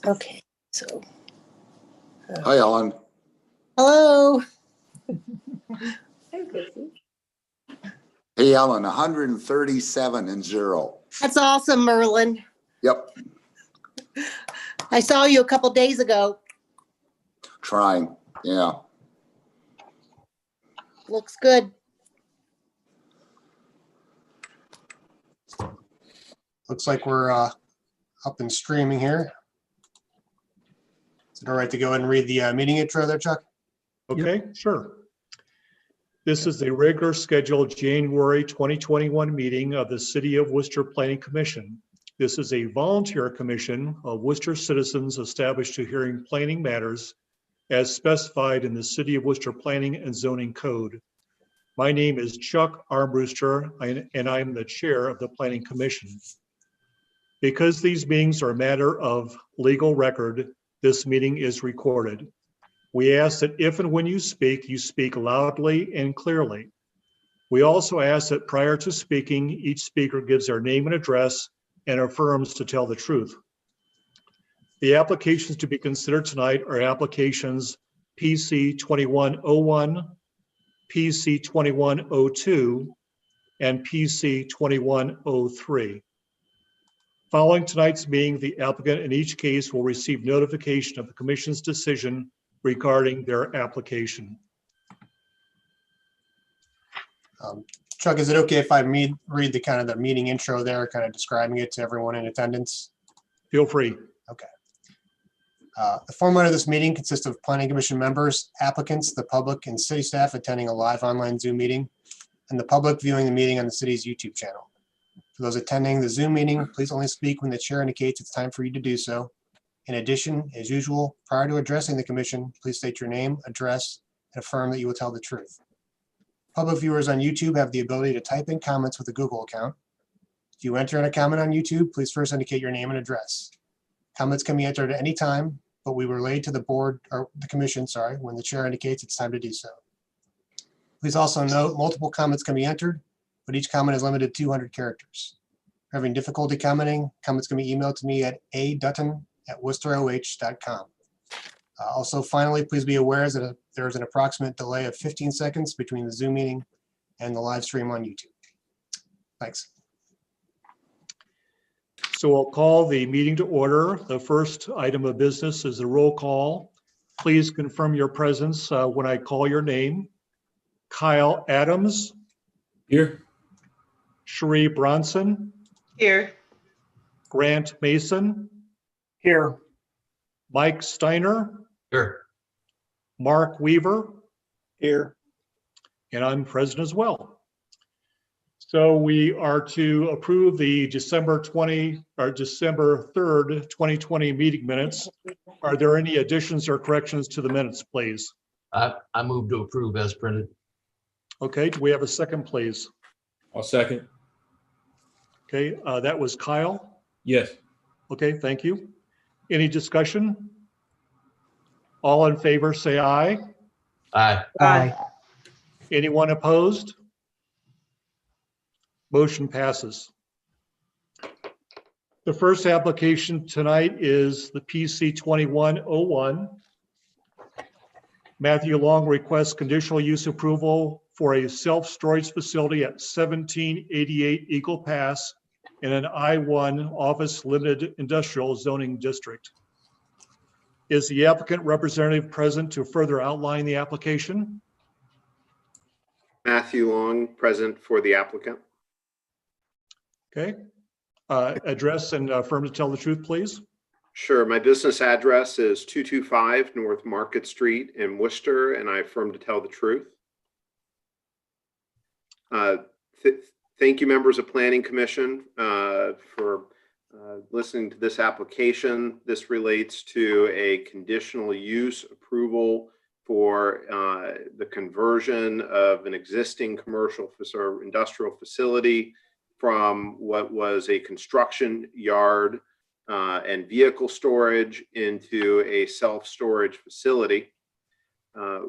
Okay, so. Hi, Ellen. Hello. Hi, Chrissy. Hey, Ellen, 137 and 0. That's awesome, Merlin. Yep, I saw you a couple days ago. trying. Yeah. Looks good. Looks like we're up and streaming here. Is it all right to go ahead and read the meeting intro there, Chuck? Okay, sure. This is a regular scheduled January 2021 meeting of the City of Wooster Planning Commission. This is a volunteer commission of Wooster citizens established to hearing planning matters as specified in the City of Wooster Planning and Zoning Code. My name is Chuck Armbruster, and I'm the chair of the Planning Commission. Because these meetings are a matter of legal record, this meeting is recorded. We ask that if and when you speak loudly and clearly. We also ask that prior to speaking, each speaker gives their name and address and affirms to tell the truth. The applications to be considered tonight are applications PC 2101, PC 2102, and PC 2103. Following tonight's meeting, the applicant in each case will receive notification of the Commission's decision regarding their application. Chuck, is it okay if I read the kind of the meeting intro there, kind of describing it to everyone in attendance? Feel free. Okay. The format of this meeting consists of Planning Commission members, applicants, the public, and city staff attending a live online Zoom meeting, and the public viewing the meeting on the city's YouTube channel. For those attending the Zoom meeting, please only speak when the chair indicates it's time for you to do so. In addition, as usual, prior to addressing the commission, please state your name, address, and affirm that you will tell the truth. Public viewers on YouTube have the ability to type in comments with a Google account. If you enter in a comment on YouTube, please first indicate your name and address. Comments can be entered at any time, but we relay to the board or the commission, when the chair indicates it's time to do so. Please also note multiple comments can be entered, but each comment is limited to 200 characters. If you're having difficulty commenting, comments can be emailed to me at a.dutton@worcesteroh.com. Also, finally, please be aware that there is an approximate delay of 15 seconds between the Zoom meeting and the live stream on YouTube. Thanks. So we'll call the meeting to order. The first item of business is a roll call. Please confirm your presence when I call your name. Kyle Adams. Here. Cherie Bronson. Here. Grant Mason. Here. Mike Steiner. Here. Mark Weaver. Here. And I'm present as well. So we are to approve the December 3rd, 2020 meeting minutes. Are there any additions or corrections to the minutes, please? I move to approve as printed. Okay, do we have a second, please? I'll second. Okay, that was Kyle. Yes. Okay, thank you. Any discussion? All in favor, say aye. Aye. Aye. Anyone opposed? Motion passes. The first application tonight is the PC 2101. Matthew Long requests conditional use approval for a self-storage facility at 1788 Eagle Pass in an I-1 Office Limited Industrial Zoning District. Is the applicant representative present to further outline the application? Matthew Long, present for the applicant. Okay. Address and affirm to tell the truth, please. Sure. My business address is 225 North Market Street in Worcester, and I affirm to tell the truth. Thank you, members of Planning Commission, for listening to this application. This relates to a conditional use approval for the conversion of an existing commercial or industrial facility from what was a construction yard and vehicle storage into a self-storage facility,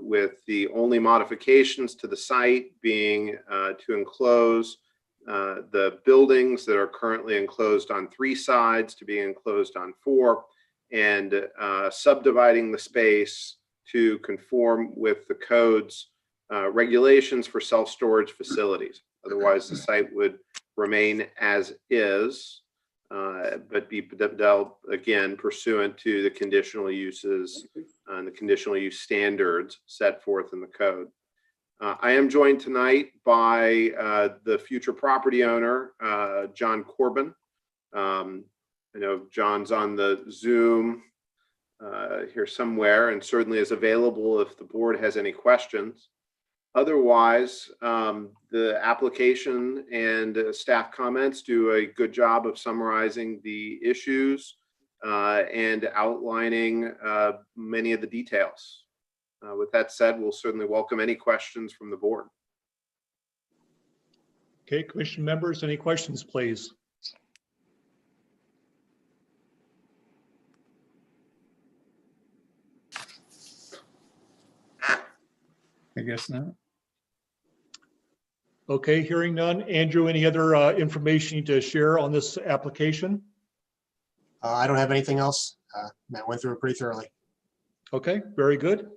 with the only modifications to the site being to enclose the buildings that are currently enclosed on 3 sides to be enclosed on 4, and subdividing the space to conform with the code's regulations for self-storage facilities. Otherwise, the site would remain as is, but be developed again pursuant to the conditional uses and the conditional use standards set forth in the code. I am joined tonight by the future property owner, John Corbin. I know John's on the Zoom here somewhere and certainly is available if the board has any questions. Otherwise, the application and staff comments do a good job of summarizing the issues and outlining many of the details. With that said, we'll certainly welcome any questions from the board. Okay, commission members, any questions, please? I guess not. Okay, hearing none. Andrew, any other information you need to share on this application? I don't have anything else. Matt went through it pretty thoroughly. Okay, very good.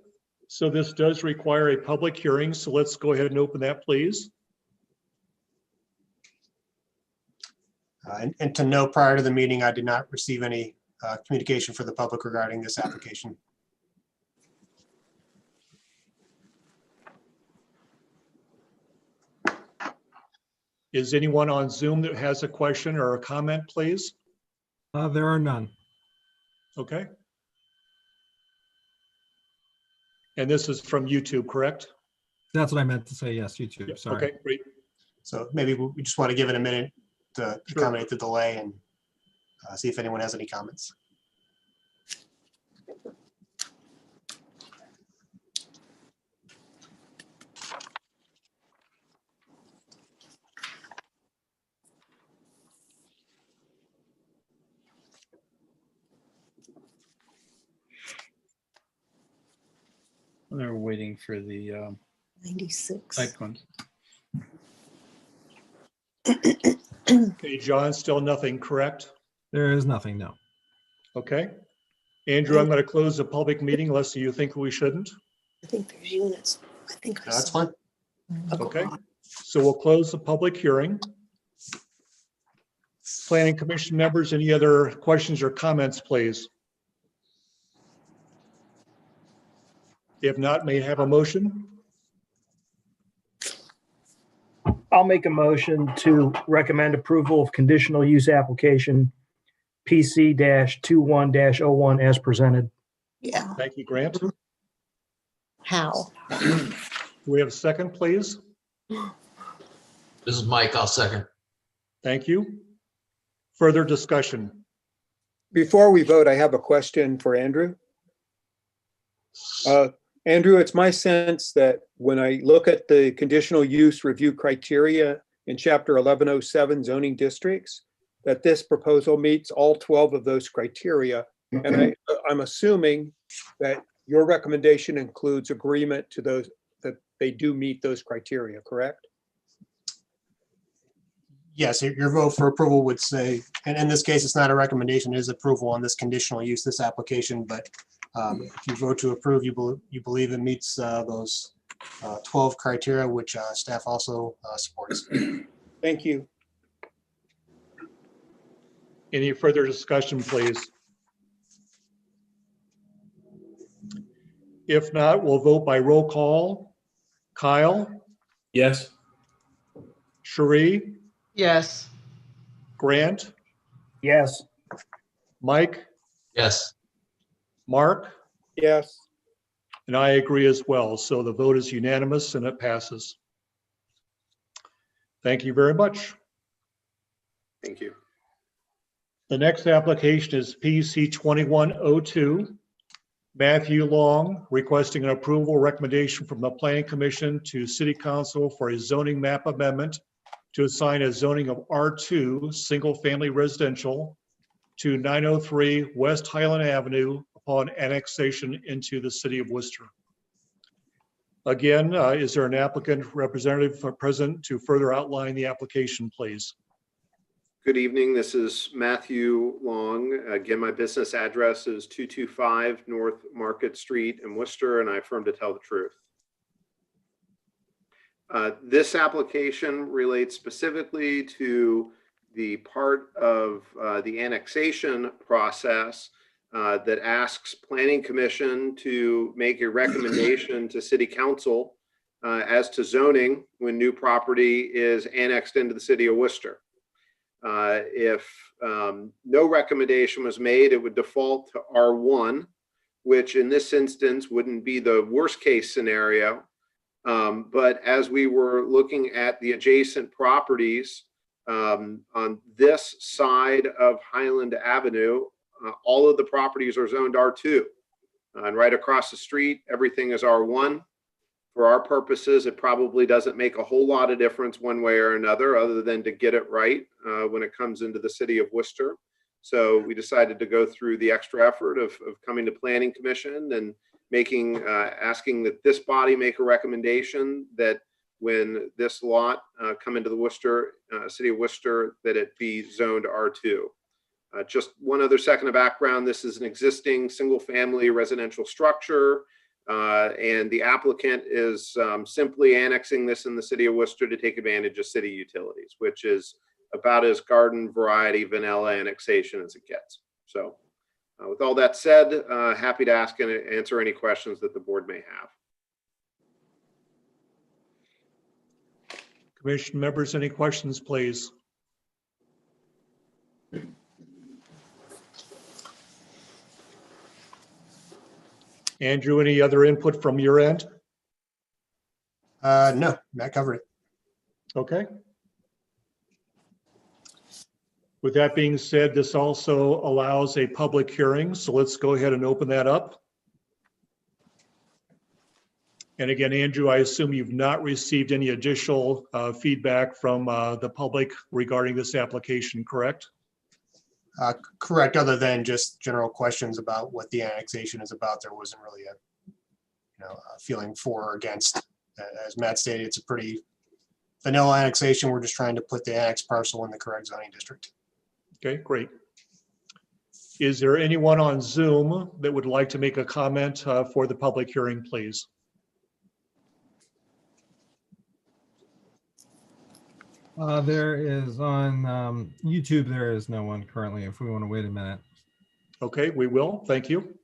So this does require a public hearing, so let's go ahead and open that, please. And to note, prior to the meeting, I did not receive any communication for the public regarding this application. Is anyone on Zoom that has a question or a comment, please? There are none. Okay. And this is from YouTube, correct? That's what I meant to say. Yes, YouTube. Sorry. Okay, great. So maybe we just want to give it a minute to Sure. accommodate the delay and see if anyone has any comments. They're waiting for the 96. site one. Okay, John, still nothing, correct? There is nothing, no. Okay. Andrew, I'm going to close the public meeting unless you think we shouldn't. I think there's units. I think I That's saw. fine. Okay, so we'll close the public hearing. Planning Commission members, any other questions or comments, please? If not, may I have a motion? I'll make a motion to recommend approval of conditional use application PC-21-01 as presented. Yeah, Thank you, Grant. how? Do we have a second, please? This is Mike. I'll second. Thank you. Further discussion? Before we vote, I have a question for Andrew. Andrew, it's my sense that when I look at the conditional use review criteria in Chapter 1107 zoning districts, that this proposal meets all 12 of those criteria. And I'm assuming that your recommendation includes agreement to those, that they do meet those criteria, correct? Yes, your vote for approval would say, and in this case, it's not a recommendation, it is approval on this conditional use, this application, but if you vote to approve, you believe it meets those 12 criteria, which staff also supports. Thank you. Any further discussion, please? If not, we'll vote by roll call. Kyle, Yes. Cherie, Yes. Grant, Yes. Mike, Yes. Mark, Yes. and I agree as well. So the vote is unanimous and it passes. Thank you very much. Thank you. The next application is PC 2102. Matthew Long requesting an approval recommendation from the Planning Commission to City Council for a zoning map amendment to assign a zoning of R2 single family residential to 903 West Highland Avenue upon annexation into the city of Worcester. Again, is there an applicant representative present to further outline the application, please? Good evening. This is Matthew Long. Again, my business address is 225 North Market Street in Worcester, and I affirm to tell the truth. This application relates specifically to the part of the annexation process that asks Planning Commission to make a recommendation to City Council as to zoning when new property is annexed into the City of Worcester. If no recommendation was made, it would default to R1, which in this instance wouldn't be the worst case scenario. But as we were looking at the adjacent properties on this side of Highland Avenue, all of the properties are zoned R2. And right across the street, everything is R1. For our purposes, it probably doesn't make a whole lot of difference one way or another, other than to get it right when it comes into the City of Worcester. So we decided to go through the extra effort of coming to Planning Commission and asking that this body make a recommendation that when this lot come into the Worcester, City of Worcester, that it be zoned R2. Just one other second of background. This is an existing single-family residential structure. And the applicant is simply annexing this in the City of Worcester to take advantage of city utilities, which is about as garden variety vanilla annexation as it gets. So with all that said, happy to ask and answer any questions that the board may have. Commission members, any questions, please? Andrew, any other input from your end? No, Matt covered it. Okay. With that being said, this also allows a public hearing, so let's go ahead and open that up. And again, Andrew, I assume you've not received any additional feedback from the public regarding this application, correct? Correct, other than just general questions about what the annexation is about. There wasn't really a feeling for or against. As Matt stated, it's a pretty vanilla annexation. We're just trying to put the annexed parcel in the correct zoning district. Okay, great. Is there anyone on Zoom that would like to make a comment for the public hearing, please? There is on YouTube, there is no one currently, if we want to wait a minute. Okay, we will. Thank you.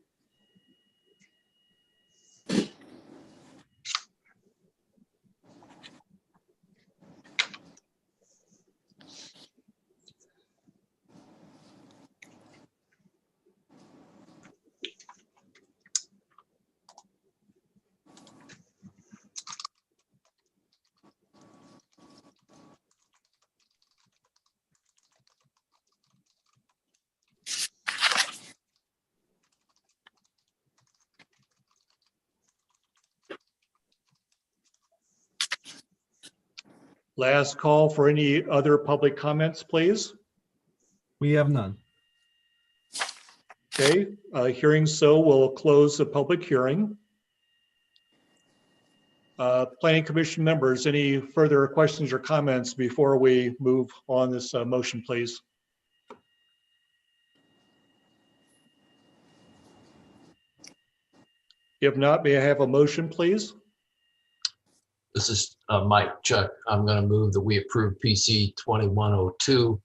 Last call for any other public comments, please. We have none. Okay, hearing so, we'll close the public hearing. Planning Commission members, any further questions or comments before we move on this motion, please? If not, may I have a motion, please? This is Mike Chuck. I'm going to move that we approve PC 2102,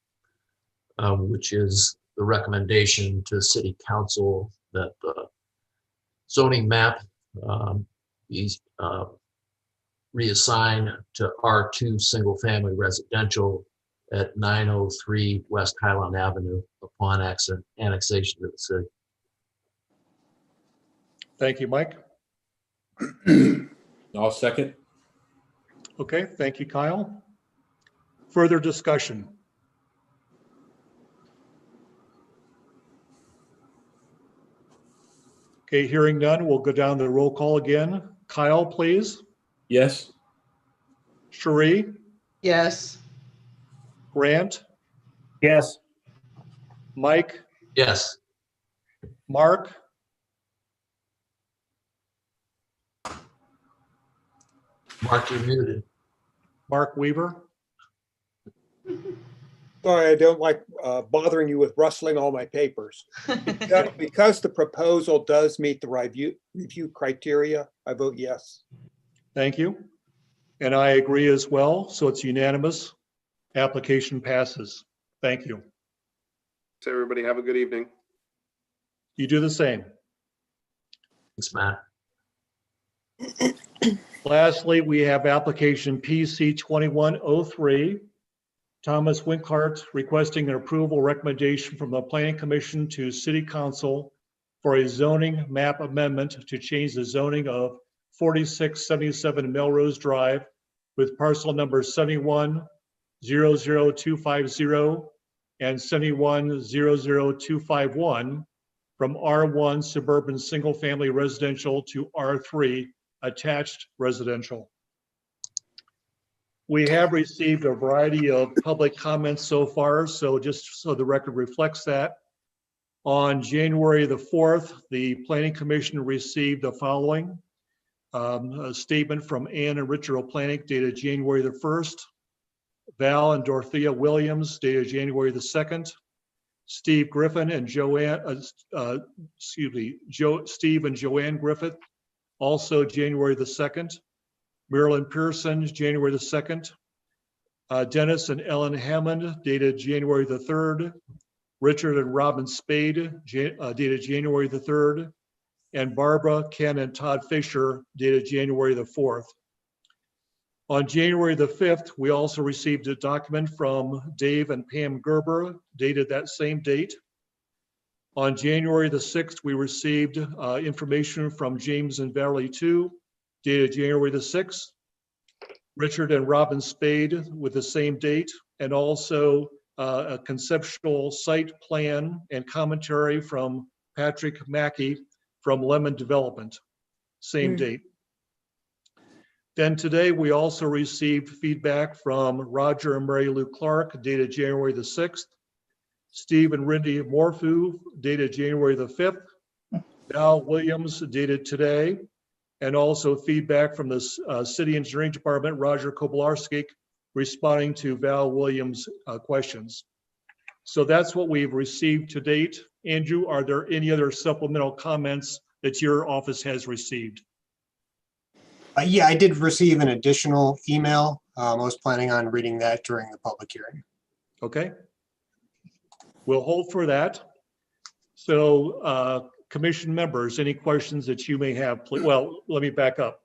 which is the recommendation to City Council that the zoning map is reassigned to R2 single family residential at 903 West Highland Avenue upon annexation to the city. Thank you, Mike. I'll second. Okay, thank you, Kyle. Further discussion? Okay, hearing none, we'll go down the roll call again. Kyle, please. Yes. Cherie, Yes. Grant, Yes. Mike, Yes. Mark, Mark, you're muted. Mark Weaver, Sorry, I don't like bothering you with rustling all my papers. Because the proposal does meet the review criteria, I vote yes. Thank you. And I agree as well. So it's unanimous. Application passes. Thank you. So everybody have a good evening. You do the same. Thanks, Matt. Lastly, we have application PC 2103. Thomas Winkhart requesting an approval recommendation from the Planning Commission to City Council for a zoning map amendment to change the zoning of 4677 Melrose Drive with parcel number 71-00250 and 71-00251 from R1 suburban single-family residential to R3 attached residential. We have received a variety of public comments so far, so just so the record reflects that. On January the 4th, the Planning Commission received the following. A statement from Ann and Richard O'Planick dated January the 1st. Val and Dorothea Williams dated January the 2nd. Steve Griffin and Joanne, Steve and Joanne Griffith, also January the 2nd. Marilyn Pearson, January the 2nd. Dennis and Ellen Hammond, dated January the 3rd. Richard and Robin Spade, dated January the 3rd. And Barbara, Ken, and Todd Fisher, dated January the 4th. On January the 5th, we also received a document from Dave and Pam Gerber, dated that same date. On January the 6th, we received information from James and Valley 2, dated January the 6th. Richard and Robin Spade with the same date, and also a conceptual site plan and commentary from Patrick Mackey from Lemon Development, same date. Then today, we also received feedback from Roger and Mary Lou Clark, dated January the 6th. Steve and Rindy Morfu, dated January the 5th. Val Williams, dated today. And also feedback from the City Engineering Department, Roger Kobalarski, responding to Val Williams' questions. So that's what we've received to date. Andrew, are there any other supplemental comments that your office has received? Yeah, I did receive an additional email. I was planning on reading that during the public hearing. Okay. We'll hold for that. So commission members, any questions that you may have? Well, let me back up.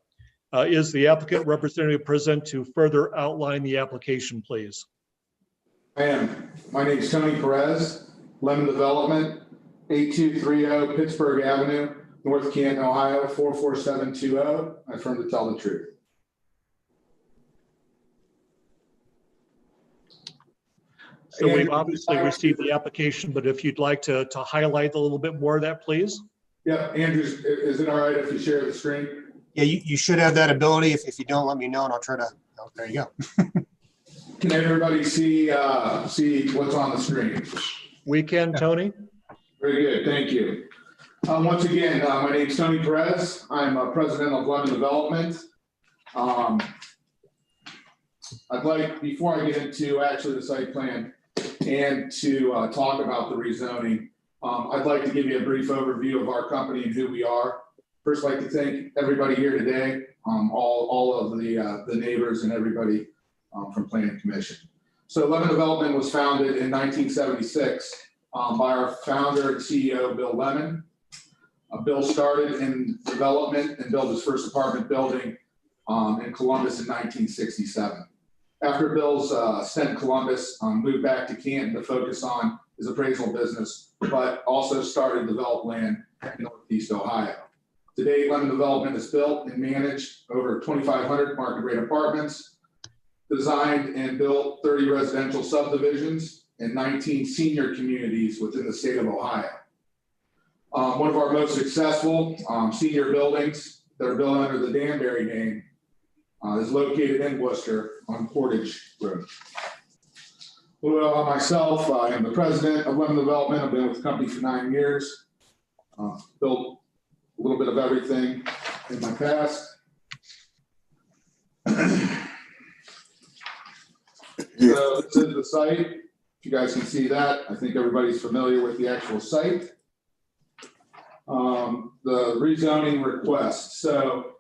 Is the applicant representative present to further outline the application, please? I am. My name is Tony Perez, Lemon Development, 8230 Pittsburgh Avenue, North Canton, Ohio, 44720. I affirm to tell the truth. So we've obviously received the application, but if you'd like to highlight a little bit more of that, please. Yeah, Andrew, is it all right if you share the screen? Yeah, you should have that ability. If you don't, let me know and I'll try to, oh, there you go. Can everybody see what's on the screen? We can, Tony. Very good, thank you. Once again, my name is Tony Perez. I'm president of Lemon Development. I'd like, before I get into actually the site plan and to talk about the rezoning, I'd like to give you a brief overview of our company and who we are. First, I'd like to thank everybody here today, all of the neighbors and everybody from Planning Commission. So Lemon Development was founded in 1976 by our founder and CEO, Bill Lemon. Bill started in development and built his first apartment building in Columbus in 1967. After Bill's stint in Columbus, moved back to Canton to focus on his appraisal business, but also started to develop land in Northeast Ohio. Today, Lemon Development has built and managed over 2,500 market rate apartments, designed and built 30 residential subdivisions and 19 senior communities within the state of Ohio. One of our most successful senior buildings that are built under the Danbury name is located in Wooster on Portage Road. A little about myself, I am the president of Lemon Development. I've been with the company for 9 years. Built a little bit of everything in my past. So this is the site. If you guys can see that, I think everybody's familiar with the actual site. The rezoning request. So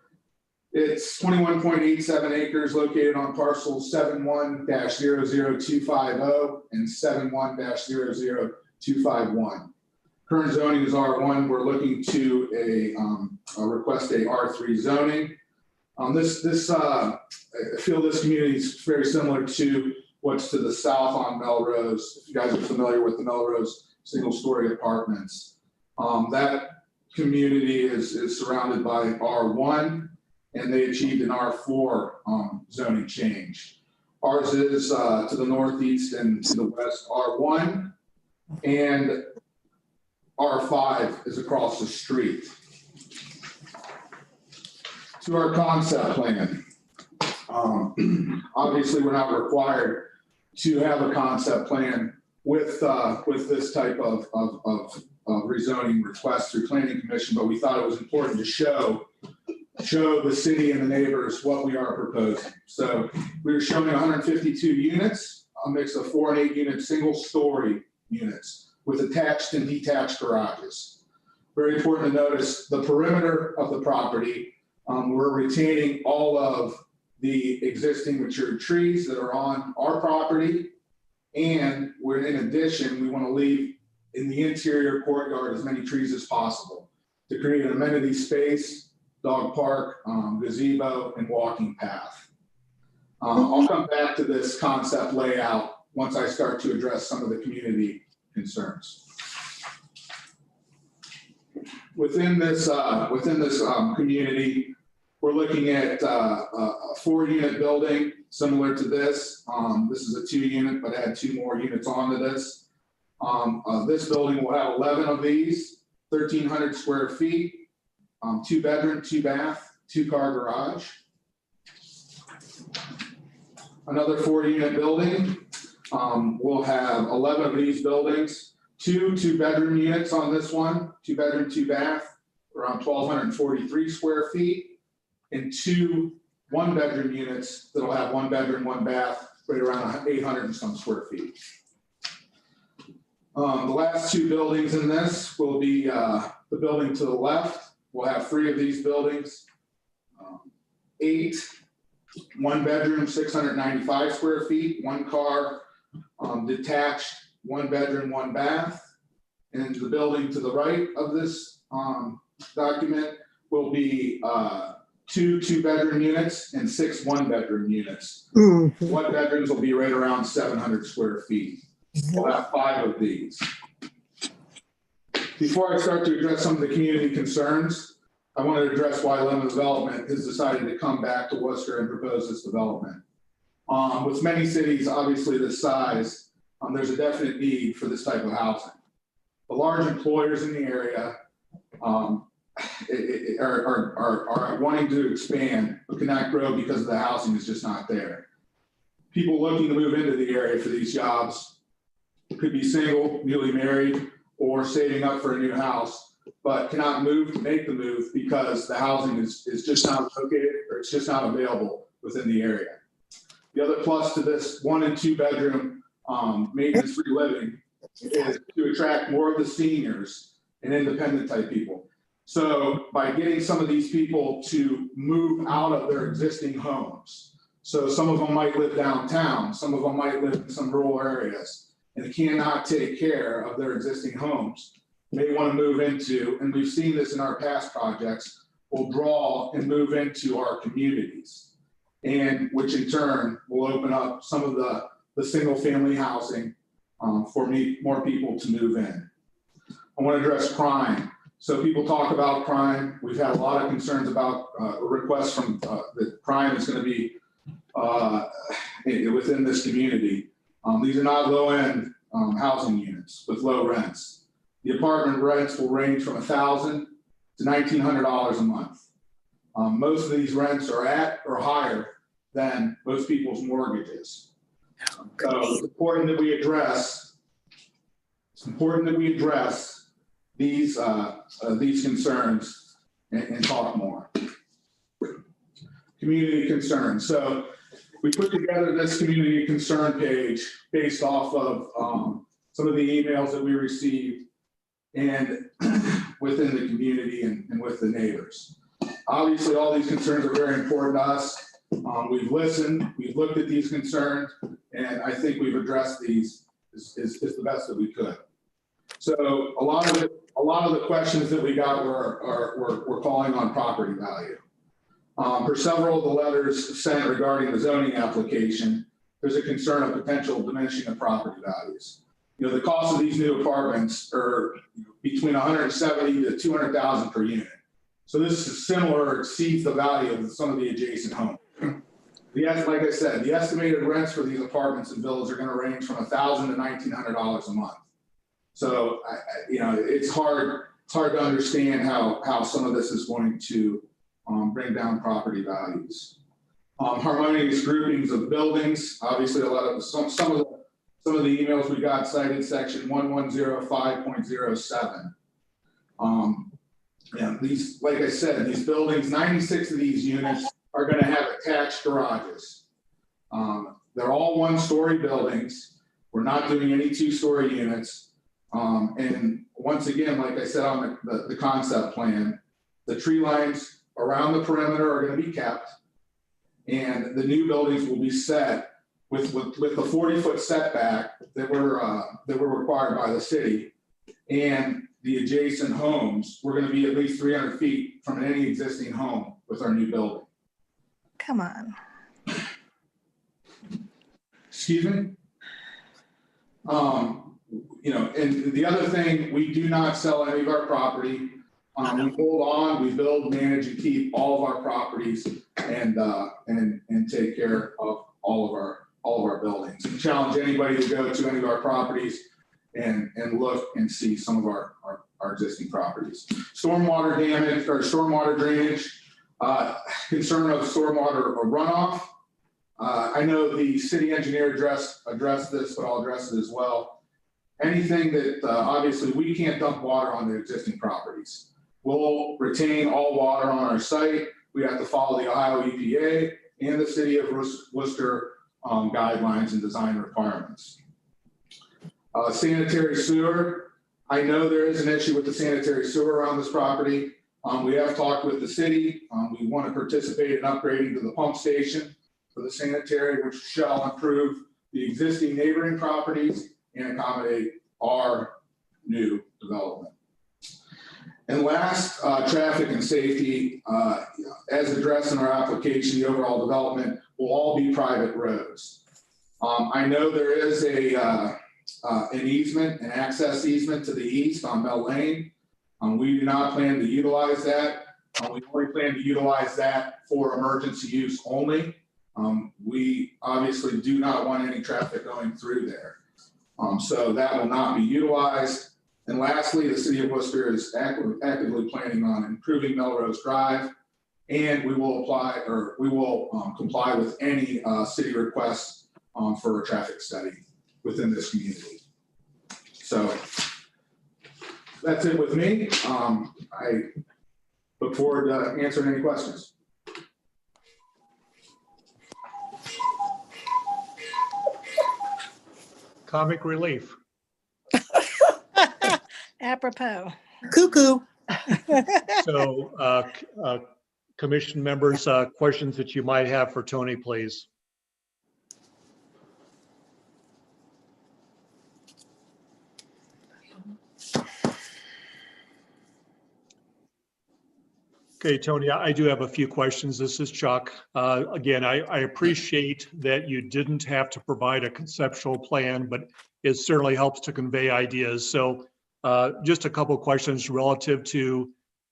it's 21.87 acres located on parcels 71-00250 and 71-00251. Current zoning is R1. We're looking to request a R3 zoning. I feel this community is very similar to what's to the south on Melrose. If you guys are familiar with the Melrose single-story apartments, that community is surrounded by R1, and they achieved an R4 zoning change. Ours is to the northeast and to the west R1, and R5 is across the street. To our concept plan. Obviously, we're not required to have a concept plan with this type of rezoning request through Planning Commission, but we thought it was important to show the city and the neighbors what we are proposing. So we are showing 152 units, a mix of 4 and 8 unit single-story units with attached and detached garages. Very important to notice the perimeter of the property. We're retaining all of the existing mature trees that are on our property. And we're, in addition, we want to leave in the interior courtyard as many trees as possible to create an amenity space, dog park, gazebo, and walking path. I'll come back to this concept layout once I start to address some of the community concerns. Within this community, we're looking at a 4-unit building similar to this. This is a 2-unit, but add 2 more units onto this. This building will have 11 of these, 1,300 square feet, 2 bedroom, 2 bath, 2-car garage. Another 4-unit building. We'll have 11 of these buildings, 2 2-bedroom units on this one, 2 bedroom, 2 bath, around 1,243 square feet, and 2 1-bedroom units that'll have 1 bedroom, 1 bath, right around 800 and some square feet. The last 2 buildings in this will be the building to the left. We'll have 3 of these buildings, 8 1-bedroom, 695 square feet, 1 car, detached, 1 bedroom, 1 bath. And the building to the right of this document will be 2 2-bedroom units and 6 1-bedroom units. 1 bedrooms will be right around 700 square feet. We'll have 5 of these. Before I start to address some of the community concerns, I want to address why Lemon Development has decided to come back to Wooster and propose this development. With many cities, obviously this size, there's a definite need for this type of housing. The large employers in the area are wanting to expand, but cannot grow because the housing is just not there. People looking to move into the area for these jobs could be single, newly married, or saving up for a new house, but cannot move to make the move because the housing is just not located or it's just not available within the area. The other plus to this 1 and 2 bedroom maintenance-free living is to attract more of the seniors and independent type people. So by getting some of these people to move out of their existing homes, so some of them might live downtown, some of them might live in some rural areas, and cannot take care of their existing homes, they want to move into, and we've seen this in our past projects, will draw and move into our communities, and which in turn will open up some of the single family housing for more people to move in. I want to address crime. So people talk about crime. We've had a lot of concerns about requests from that crime is going to be within this community. These are not low-end housing units with low rents. The apartment rents will range from $1,000 to $1,900 a month. Most of these rents are at or higher than most people's mortgages. So it's important that we address. It's important that we address these concerns and talk more. Community concerns. So we put together this community concern page based off of some of the emails that we received and within the community and with the neighbors. Obviously, all these concerns are very important to us. We've listened, we've looked at these concerns, and I think we've addressed these is the best that we could. So a lot of the questions that we got were calling on property value. For several of the letters sent regarding the zoning application, there's a concern of potential diminishing of property values. You know, the cost of these new apartments are between 170 to 200,000 per unit. So this is similar or exceeds the value of some of the adjacent homes. Like I said, the estimated rents for these apartments and villas are going to range from $1,000 to $1,900 a month. So, it's hard to understand how some of this is going to bring down property values. Harmonious groupings of buildings. Obviously, some of the emails we got cited section 1105.07. These, like I said, these buildings, 96 of these units are going to have attached garages. They're all one-story buildings. We're not doing any two-story units. And once again, like I said on the concept plan, the tree lines around the perimeter are going to be kept, and the new buildings will be set with the 40-foot setback that were required by the city, and the adjacent homes, we're going to be at least 300 feet from any existing home with our new building. Come on. Excuse me? And the other thing, we do not sell any of our property. We hold on, we build, manage, and keep all of our properties and take care of all of our buildings. We challenge anybody to go to any of our properties and look and see some of our existing properties. Stormwater damage or stormwater drainage, concern of stormwater or runoff. I know the city engineer addressed this, but I'll address it as well. Anything that obviously we can't dump water on the existing properties. We'll retain all water on our site. We have to follow the Ohio EPA and the city of Wooster guidelines and design requirements. Sanitary sewer. I know there is an issue with the sanitary sewer around this property. We have talked with the city. We want to participate in upgrading to the pump station for the sanitary, which shall improve the existing neighboring properties and accommodate our new development. And last, traffic and safety, as addressed in our application, the overall development will all be private roads. I know there is an easement, an access easement to the east on Bell Lane. We do not plan to utilize that. We only plan to utilize that for emergency use only. We obviously do not want any traffic going through there. So that will not be utilized. And lastly, the city of Wooster is actively planning on improving Melrose Drive, and we will comply with any city requests for a traffic study within this community. So that's it with me. I look forward to answering any questions. Comic relief. Apropos. Cuckoo. So, commission members, questions that you might have for Tony, please. Okay, Tony, I do have a few questions. This is Chuck. Again, I appreciate that you didn't have to provide a conceptual plan, but it certainly helps to convey ideas. So just a couple of questions relative to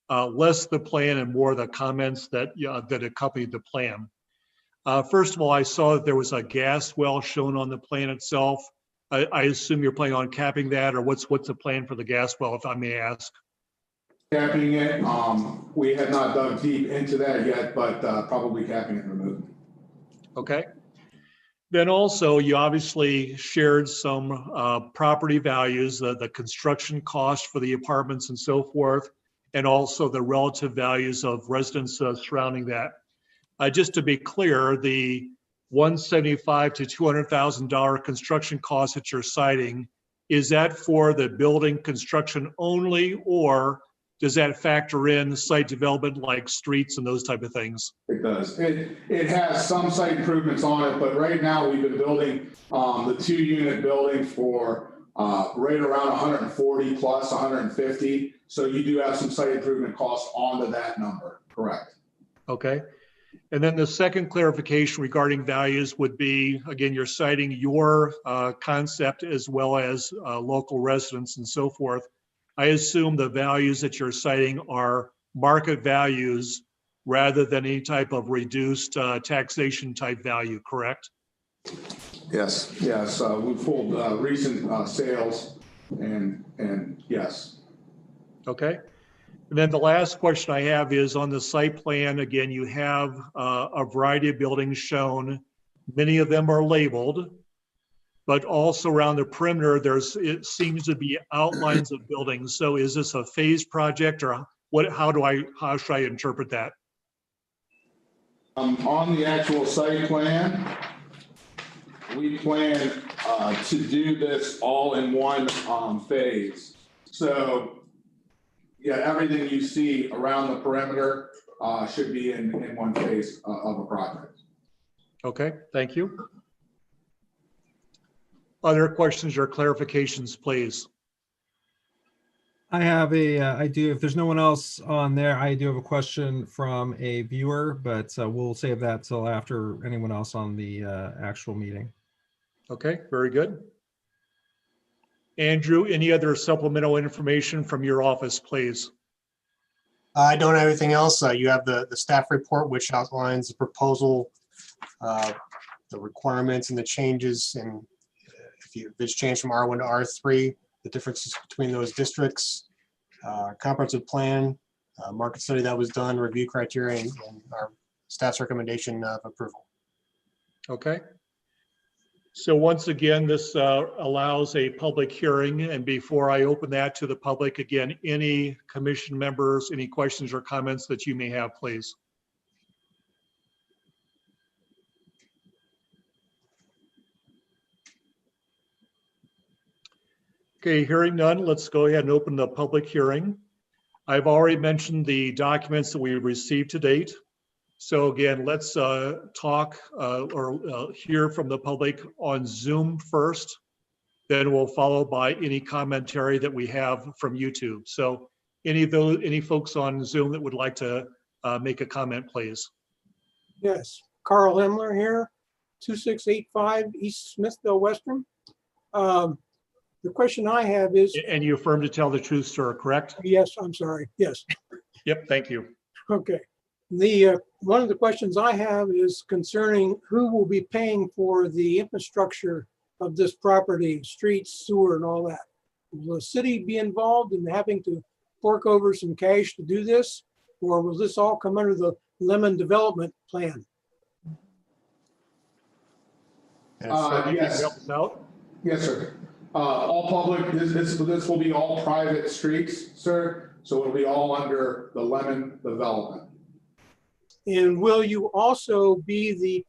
less the plan and more the comments that accompanied the plan. First of all, I saw that there was a gas well shown on the plan itself. I assume you're planning on capping that, or what's the plan for the gas well, if I may ask? Capping it. We have not dug deep into that yet, but probably capping and removing. Okay. Then also, you obviously shared some property values, the construction cost for the apartments and so forth, and also the relative values of residents surrounding that. Just to be clear, the $175,000 to $200,000 construction costs that you're citing, is that for the building construction only, or does that factor in site development like streets and those type of things? It does. It has some site improvements on it, but right now we've been building the 2-unit building for right around 140 plus 150. So you do have some site improvement costs onto that number, correct? Okay. And then the second clarification regarding values would be, again, you're citing your concept as well as local residents and so forth. I assume the values that you're citing are market values rather than any type of reduced taxation type value, correct? Yes, yes. We pulled recent sales and yes. Okay. And then the last question I have is on the site plan. Again, you have a variety of buildings shown. Many of them are labeled, but also around the perimeter, it seems to be outlines of buildings. So is this a phased project, or what? How should I interpret that? On the actual site plan, we plan to do this all in one phase. So yeah, everything you see around the perimeter should be in one phase of a project. Okay, thank you. Other questions or clarifications, please? I have I do, if there's no one else on there, I do have a question from a viewer, but we'll save that till after anyone else on the actual meeting. Okay, very good. Andrew, any other supplemental information from your office, please? I don't have anything else. You have the staff report, which outlines the proposal, the requirements and the changes, and if it's changed from R1 to R3, the differences between those districts, comprehensive plan, market study that was done, review criteria, and our staff's recommendation of approval. Okay. So once again, this allows a public hearing. And before I open that to the public, again, any commission members, any questions or comments that you may have, please. Okay, hearing none, let's go ahead and open the public hearing. I've already mentioned the documents that we received to date. So again, let's talk or hear from the public on Zoom first. Then we'll follow by any commentary that we have from YouTube. So any folks on Zoom that would like to make a comment, please. Yes, Carl Himmler here, 2685 East Smithville Western. The question I have is. And you affirm to tell the truth, sir, correct? Yes, I'm sorry. Yes. Yep, thank you. Okay. One of the questions I have is concerning who will be paying for the infrastructure of this property, streets, sewer, and all that. Will the city be involved in having to fork over some cash to do this? Or will this all come under the Lemon Development Plan? Yes. Help us out? Yes, sir. All public, this will be all private streets, sir. So it'll be all under the Lemon Development. And will you also be the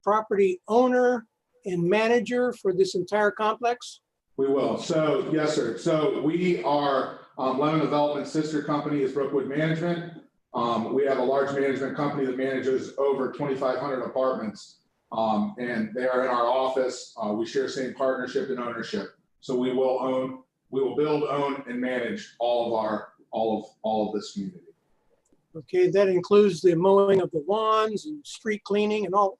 property owner and manager for this entire complex? We will. So yes, sir. So we are Lemon Development sister company is Brookwood Management. We have a large management company that manages over 2,500 apartments. And they are in our office. We share same partnership and ownership. So we will build, own, and manage all of this community. Okay, that includes the mowing of the lawns and street cleaning and all.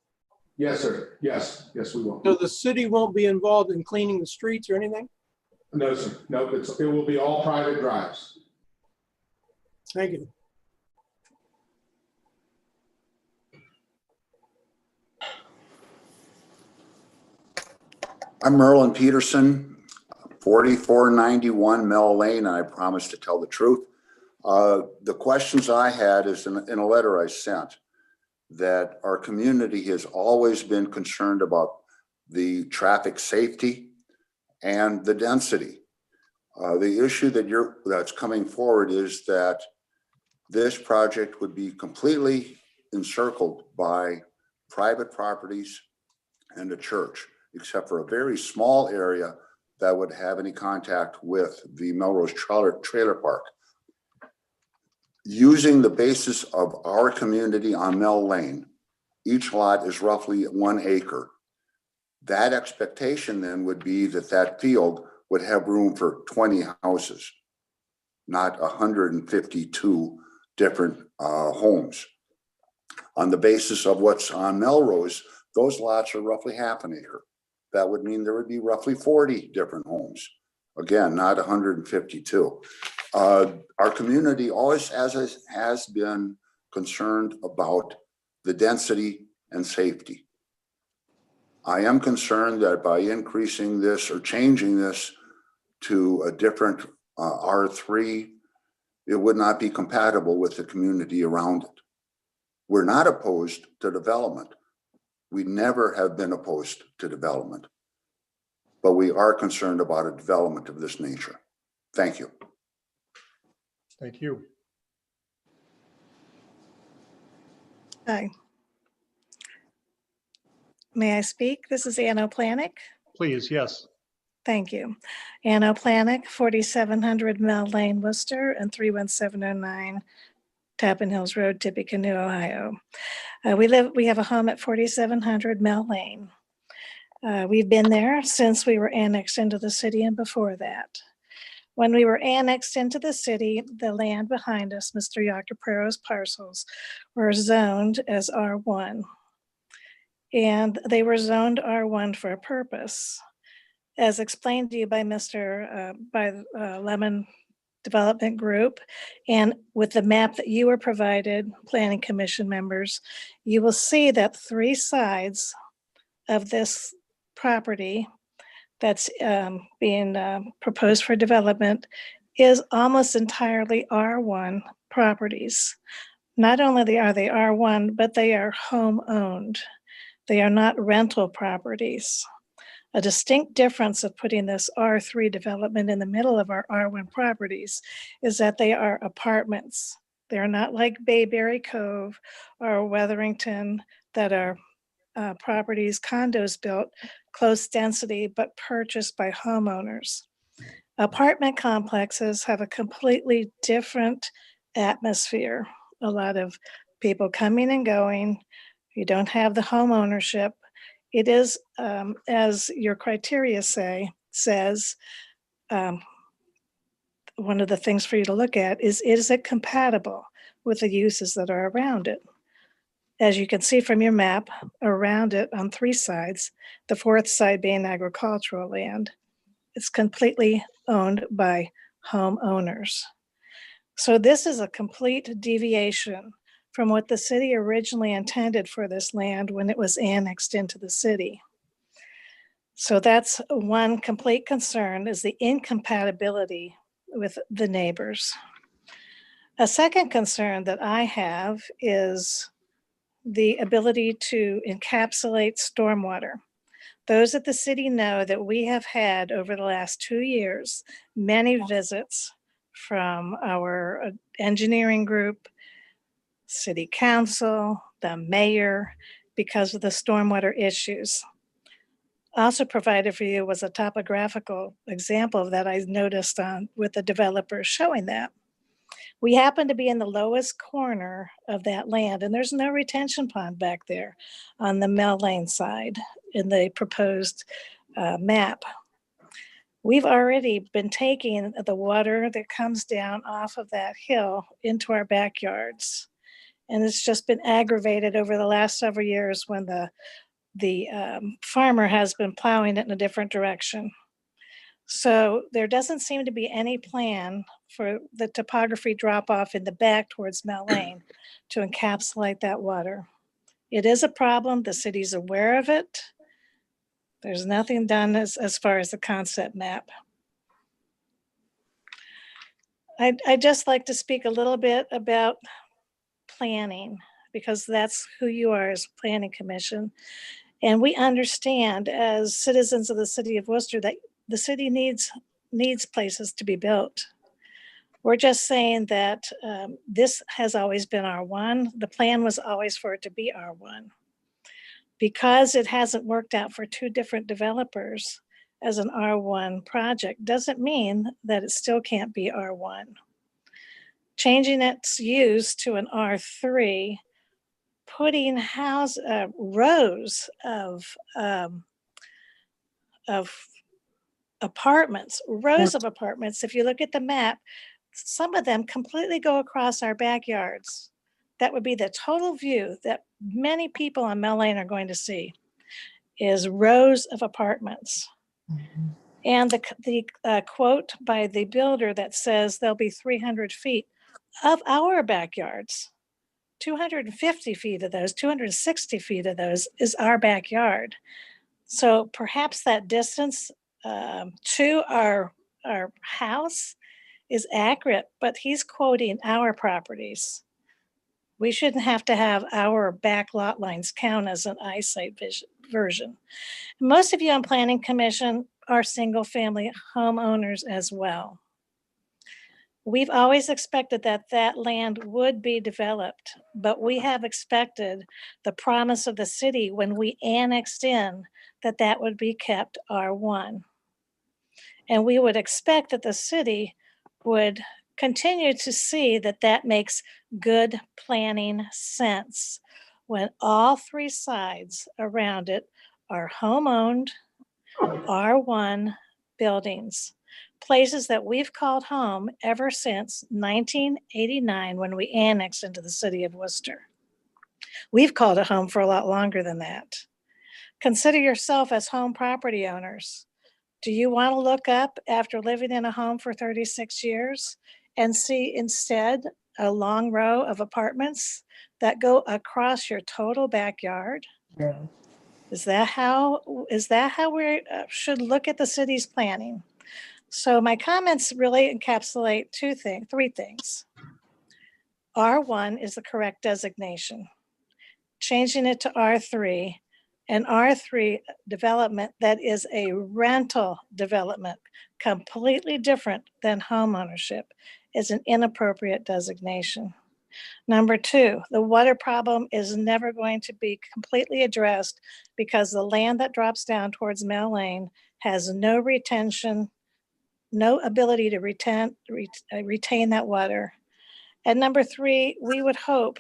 Yes, sir. Yes, we will. So the city won't be involved in cleaning the streets or anything? No, sir. No, it will be all private drives. Thank you. I'm Merlin Peterson, 4491 Mill Lane, and I promise to tell the truth. The questions I had is in a letter I sent that our community has always been concerned about the traffic safety and the density. The issue that's coming forward is that this project would be completely encircled by private properties, and a church, except for a very small area that would have any contact with the Melrose Trailer Park. Using the basis of our community on Mel Lane, each lot is roughly 1 acre. That expectation then would be that that field would have room for 20 houses, not 152 different homes. On the basis of what's on Melrose, those lots are roughly half an acre. That would mean there would be roughly 40 different homes. Again, not 152. Our community always has been concerned about the density and safety. I am concerned that by increasing this or changing this to a different R3, it would not be compatible with the community around it. We're not opposed to development. We never have been opposed to development, but we are concerned about a development of this nature. Thank you. Thank you. Hi. May I speak? This is Anno Planick. Please, yes. Thank you. Anno Planick, 4700 Mel Lane, Worcester, and 31709 Tappan Hills Road, Tippecanoe, Ohio. We have a home at 4700 Mel Lane. We've been there since we were annexed into the city and before that. When we were annexed into the city, the land behind us, Mr. Yacapero's parcels, were zoned as R1. And they were zoned R1 for a purpose. As explained to you by Lemon Development Group, and with the map that you were provided, Planning Commission members, you will see that 3 sides of this property that's being proposed for development is almost entirely R1 properties. Not only are they R1, but they are home owned. They are not rental properties. A distinct difference of putting this R3 development in the middle of our R1 properties is that they are apartments. They're not like Bayberry Cove or Wetherington that are properties, condos built close density, but purchased by homeowners. Apartment complexes have a completely different atmosphere. A lot of people coming and going. You don't have the home ownership. It is, as your criteria says, one of the things for you to look at is it compatible with the uses that are around it? As you can see from your map, around it on 3 sides, the 4th side being agricultural land, it's completely owned by homeowners. So this is a complete deviation from what the city originally intended for this land when it was annexed into the city. So that's one complete concern, is the incompatibility with the neighbors. A second concern that I have is the ability to encapsulate stormwater. Those at the city know that we have had over the last 2 years, many visits from our engineering group, city council, the mayor, because of the stormwater issues. Also provided for you was a topographical example that I noticed with the developers showing that. We happen to be in the lowest corner of that land, and there's no retention pond back there on the Mel Lane side in the proposed map. We've already been taking the water that comes down off of that hill into our backyards. And it's just been aggravated over the last several years when the farmer has been plowing it in a different direction. So there doesn't seem to be any plan for the topography drop off in the back towards Mel Lane to encapsulate that water. It is a problem. The city's aware of it. There's nothing done as far as the concept map. I'd just like to speak a little bit about planning, because that's who you are as Planning Commission. And we understand as citizens of the city of Worcester that the city needs places to be built. We're just saying that this has always been R1. The plan was always for it to be R1. Because it hasn't worked out for two different developers as an R1 project doesn't mean that it still can't be R1. Changing its use to an R3, putting rows of apartments, if you look at the map, some of them completely go across our backyards. That would be the total view that many people on Mill Lane are going to see, is rows of apartments. And the quote by the builder that says there'll be 300 feet of our backyards. 250 feet of those, 260 feet of those is our backyard. So perhaps that distance to our house is accurate, but he's quoting our properties. We shouldn't have to have our back lot lines count as an eyesight version. Most of you on Planning Commission are single family homeowners as well. We've always expected that that land would be developed, but we have expected the promise of the city when we annexed in that that would be kept R1. And we would expect that the city would continue to see that that makes good planning sense when all three sides around it are home-owned R1 buildings, places that we've called home ever since 1989 when we annexed into the city of Worcester. We've called it home for a lot longer than that. Consider yourself as home property owners. Do you want to look up after living in a home for 36 years and see instead a long row of apartments that go across your total backyard? Yeah. Is that how we should look at the city's planning? So my comments really encapsulate three things. R1 is the correct designation. Changing it to R3, an R3 development that is a rental development, completely different than homeownership, is an inappropriate designation. Number two, the water problem is never going to be completely addressed because the land that drops down towards Mill Lane has no retention, no ability to retain that water. And number three, we would hope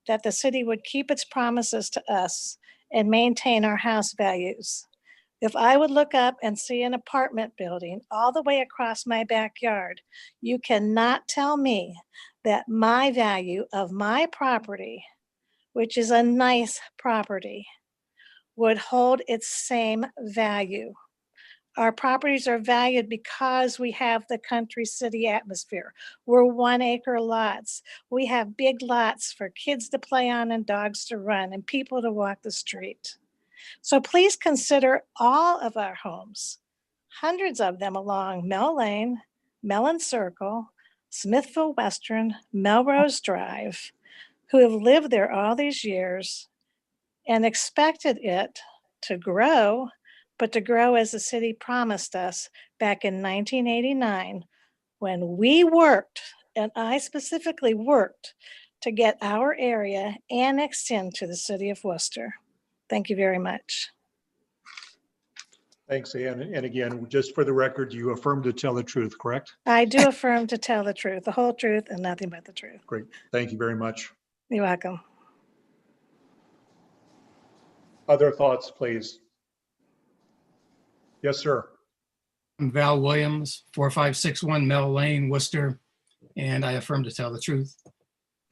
that the city would keep its promises to us and maintain our house values. If I would look up and see an apartment building all the way across my backyard, you cannot tell me that my value of my property, which is a nice property, would hold its same value. Our properties are valued because we have the country city atmosphere. We're 1 acre lots. We have big lots for kids to play on and dogs to run and people to walk the street. So please consider all of our homes, hundreds of them along Mill Lane, Mellon Circle, Smithville Western, Melrose Drive, who have lived there all these years and expected it to grow, but to grow as the city promised us back in 1989 when we worked, and I specifically worked, to get our area annexed into the city of Worcester. Thank you very much. Thanks, Ann. And again, just for the record, you affirm to tell the truth, correct? I do affirm to tell the truth, the whole truth, and nothing but the truth. Great. Thank you very much. You're welcome. Other thoughts, please? Yes, sir. I'm Val Williams, 4561 Mill Lane, Worcester, and I affirm to tell the truth.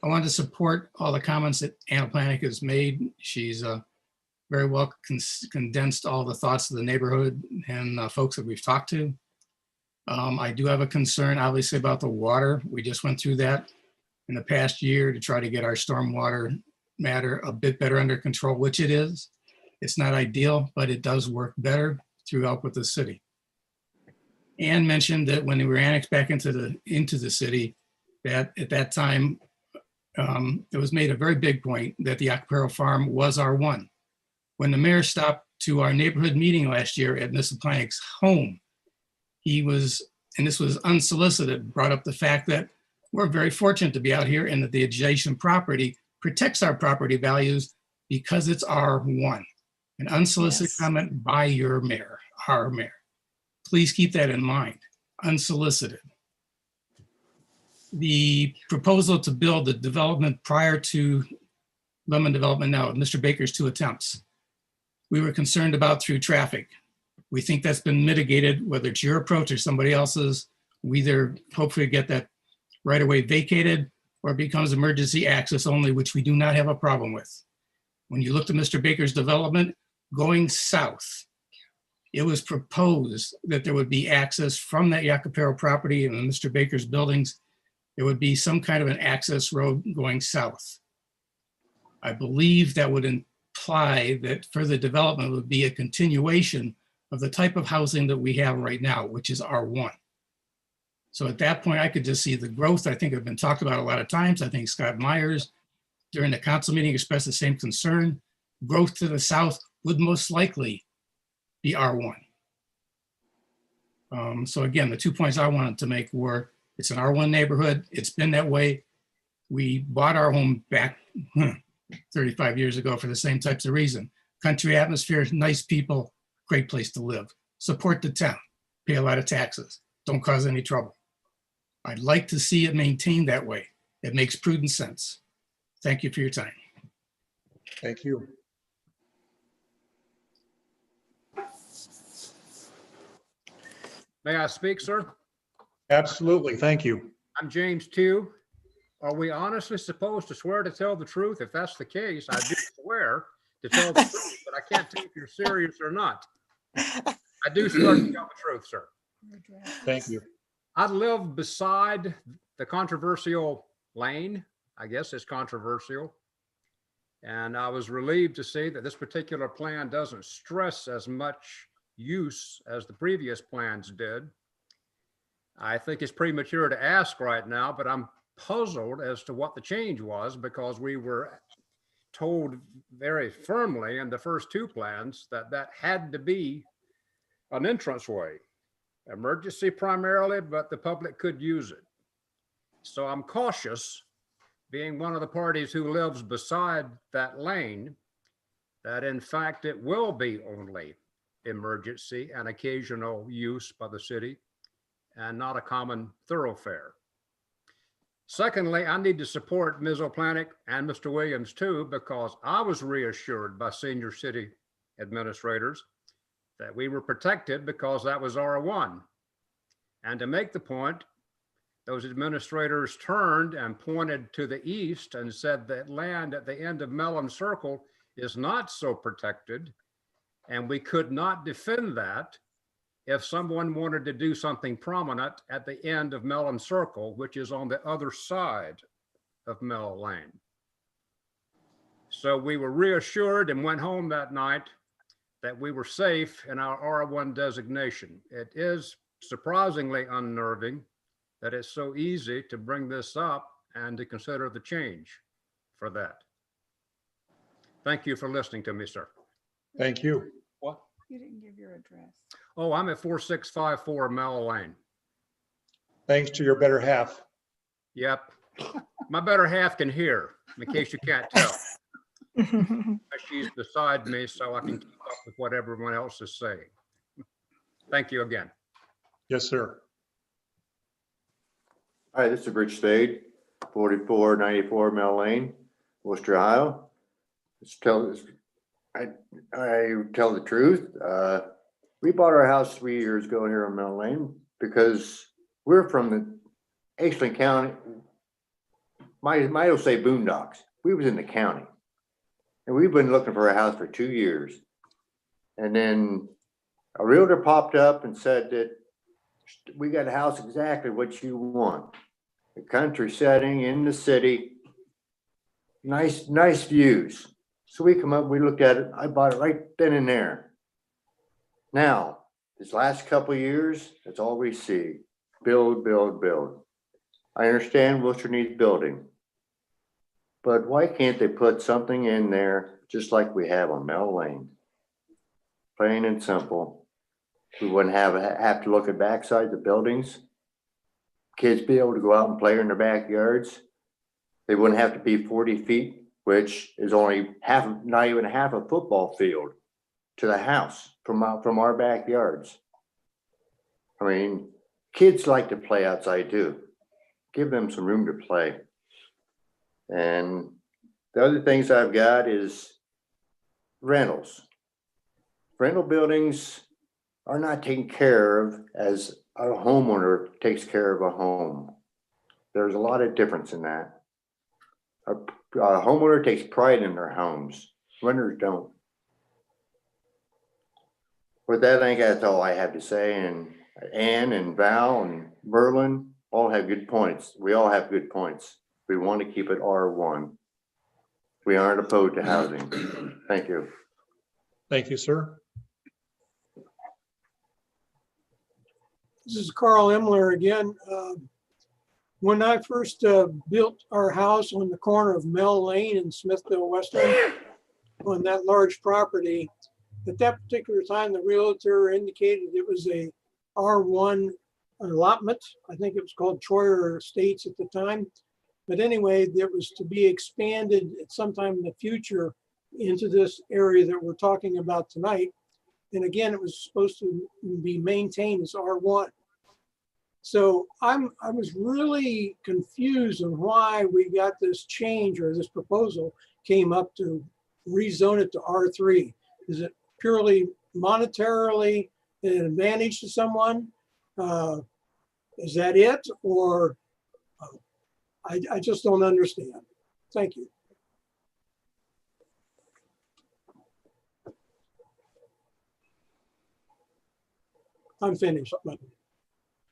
I want to support all the comments that Anna Planick has made. She's very well condensed all the thoughts of the neighborhood and folks that we've talked to. I do have a concern, obviously, about the water. We just went through that in the past year to try to get our stormwater matter a bit better under control, which it is. It's not ideal, but it does work better through help with the city. Ann mentioned that when we were annexed back into the city, that at that time, it was made a very big point that the Acaparo Farm was R1. When the mayor stopped to our neighborhood meeting last year at Mr. Planick's home, he was, and this was unsolicited, brought up the fact that we're very fortunate to be out here and that the adjacent property protects our property values because it's R1. An unsolicited Yes. comment by your mayor, our mayor. Please keep that in mind, unsolicited. The proposal to build the development prior to Lemon Development now, Mr. Baker's 2 attempts, we were concerned about through traffic. We think that's been mitigated, whether it's your approach or somebody else's. We either hopefully get that right away vacated or it becomes emergency access only, which we do not have a problem with. When you looked at Mr. Baker's development going south, it was proposed that there would be access from that Yacopero property and Mr. Baker's buildings. There would be some kind of an access road going south. I believe that would imply that further development would be a continuation of the type of housing that we have right now, which is R1. So at that point, I could just see the growth. I think have been talked about a lot of times. I think Scott Myers during the council meeting expressed the same concern. Growth to the south would most likely be R1. So again, the 2 points I wanted to make were, it's an R1 neighborhood. It's been that way. We bought our home back 35 years ago for the same types of reason. Country atmosphere, nice people, great place to live. Support the town, pay a lot of taxes, don't cause any trouble. I'd like to see it maintained that way. It makes prudent sense. Thank you for your time. Thank you. May I speak, sir? Absolutely. Thank you. I'm James Tew. Are we honestly supposed to swear to tell the truth? If that's the case, I do swear to tell the truth, but I can't tell if you're serious or not. I do swear to tell the truth, sir. Thank you. I live beside the controversial lane. I guess it's controversial. And I was relieved to see that this particular plan doesn't stress as much use as the previous plans did. I think it's premature to ask right now, but I'm puzzled as to what the change was, because we were told very firmly in the first 2 plans that that had to be an entranceway. Emergency primarily, but the public could use it. So I'm cautious, being one of the parties who lives beside that lane, that in fact it will be only emergency and occasional use by the city and not a common thoroughfare. Secondly, I need to support Ms. O'Planick and Mr. Williams too, because I was reassured by senior city administrators that we were protected because that was R1. And to make the point, those administrators turned and pointed to the east and said that land at the end of Mellon Circle is not so protected, and we could not defend that if someone wanted to do something prominent at the end of Mellon Circle, which is on the other side of Mel Lane. So we were reassured and went home that night that we were safe in our R1 designation. It is surprisingly unnerving that it's so easy to bring this up and to consider the change for that. Thank you for listening to me, sir. Thank you. What? You didn't give your address. Oh, I'm at 4654 Mel Lane. Thanks to your better half. Yep. My better half can hear, in case you can't tell. She's beside me, so I can keep up with what everyone else is saying. Thank you again. Yes, sir. Hi, this is Rich Spade, 4494 Mel Lane, Worcester, Ohio. I tell the truth. We bought our house 3 years ago here on Mel Lane because we're from the Ashland County. Might say boondocks. We was in the county, and we've been looking for a house for 2 years. And then a realtor popped up and said that we got a house exactly what you want. A country setting in the city, nice views. So we come up, we looked at it. I bought it right then and there. Now, this last couple of years, that's all we see. Build, build, build. I understand Worcester needs building, but why can't they put something in there just like we have on Mel Lane? Plain and simple. We wouldn't have to look at backside the buildings. Kids be able to go out and play in their backyards. They wouldn't have to be 40 feet, which is only not even half a football field. to the house from our backyards. I mean, kids like to play outside too. Give them some room to play. And the other things I've got is rentals. Rental buildings are not taken care of as a homeowner takes care of a home. There's a lot of difference in that. A homeowner takes pride in their homes. Renters don't. With that, I think that's all I have to say. And Ann and Val and Merlin all have good points. We all have good points. We want to keep it R1. We aren't opposed to housing. Thank you. Thank you, sir. This is Carl Emler again. When I first built our house on the corner of Mel Lane and Smithville Western on that large property, at that particular time, the realtor indicated it was a R1 allotment. I think it was called Troyer Estates at the time. But anyway, it was to be expanded at some time in the future into this area that we're talking about tonight. And again, it was supposed to be maintained as R1. So I was really confused on why we got this change, or this proposal came up to rezone it to R3. Is it purely monetarily an advantage to someone? Is that it? Or I just don't understand. Thank you. I'm finished.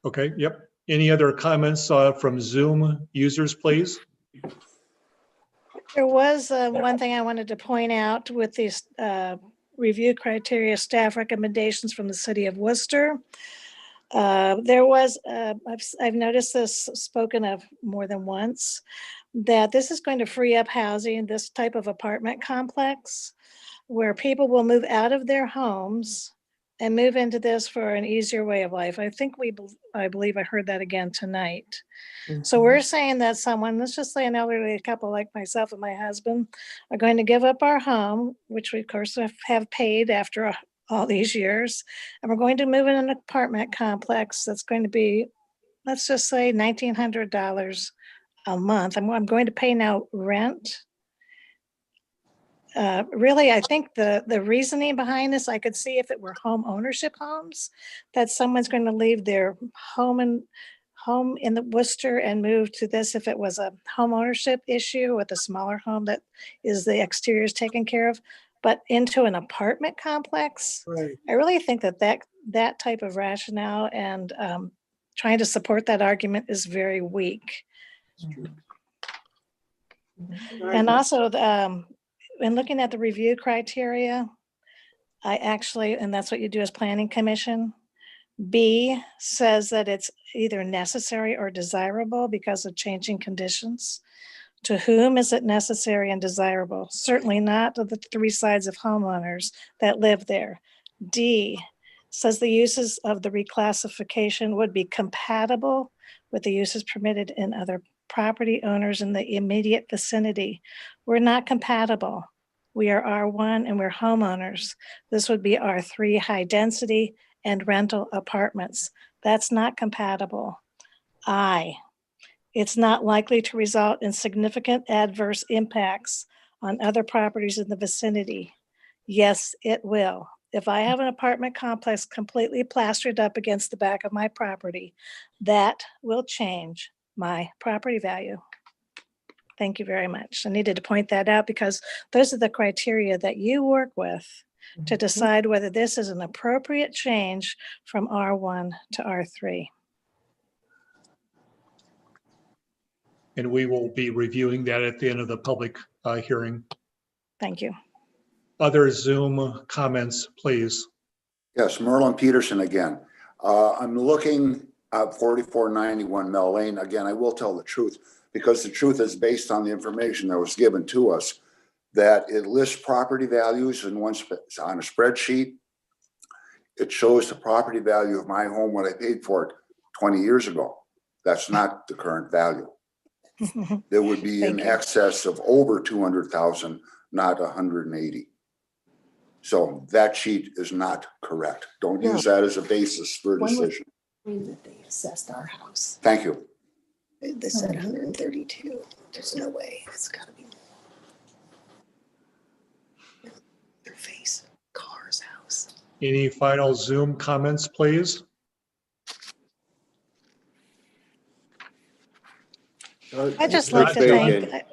Okay, yep. Any other comments from Zoom users, please? There was one thing I wanted to point out with these review criteria staff recommendations from the city of Worcester. There was, I've noticed this spoken of more than once, that this is going to free up housing, this type of apartment complex, where people will move out of their homes and move into this for an easier way of life. I think I believe I heard that again tonight. So we're saying that someone, let's just say an elderly couple like myself and my husband, are going to give up our home, which we of course have paid after all these years, and we're going to move in an apartment complex that's going to be, let's just say $1,900 a month. I'm going to pay now rent. Really, I think the reasoning behind this, I could see if it were home ownership homes, that someone's going to leave their home in the Wooster and move to this if it was a home ownership issue with a smaller home that is the exterior is taken care of, but into an apartment complex. Right. I really think that type of rationale and trying to support that argument is very weak. And also, in looking at the review criteria, I actually, and that's what you do as planning commission, B says that it's either necessary or desirable because of changing conditions. To whom is it necessary and desirable? Certainly not to the three sides of homeowners that live there. D says the uses of the reclassification would be compatible with the uses permitted in other property owners in the immediate vicinity. We're not compatible. We are R1 and we're homeowners. This would be R3 high density and rental apartments. That's not compatible. It's not likely to result in significant adverse impacts on other properties in the vicinity. Yes, it will. If I have an apartment complex completely plastered up against the back of my property, that will change my property value. Thank you very much. I needed to point that out because those are the criteria that you work with to decide whether this is an appropriate change from R1 to R3. And we will be reviewing that at the end of the public hearing. Thank you. Other Zoom comments, please. Yes, Merlin Peterson again. I'm looking at 4491 Mel Lane. Again, I will tell the truth because the truth is based on the information that was given to us, that it lists property values in on a spreadsheet. It shows the property value of my home, what I paid for it 20 years ago. That's not the current value. There would be in excess of over 200,000, not 180. So that sheet is not correct. Don't use that as a basis for a When was- decision. That they assessed our house. Thank you. They said 132. There's no way. It's gotta be. Their face, car's house. Any final Zoom comments, please? I just like to Very thank,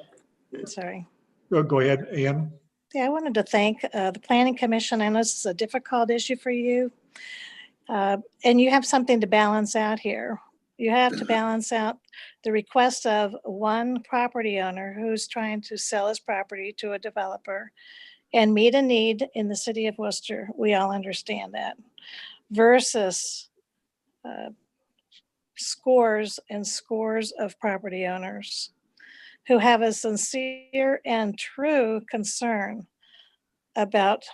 sorry. Oh, go ahead, Ann. Yeah, I wanted to thank the Planning Commission. I know this is a difficult issue for you. And you have something to balance out here. You have to balance out the request of one property owner who's trying to sell his property to a developer and meet a need in the city of Worcester. We all understand that. Versus scores and scores of property owners who have a sincere and true concern about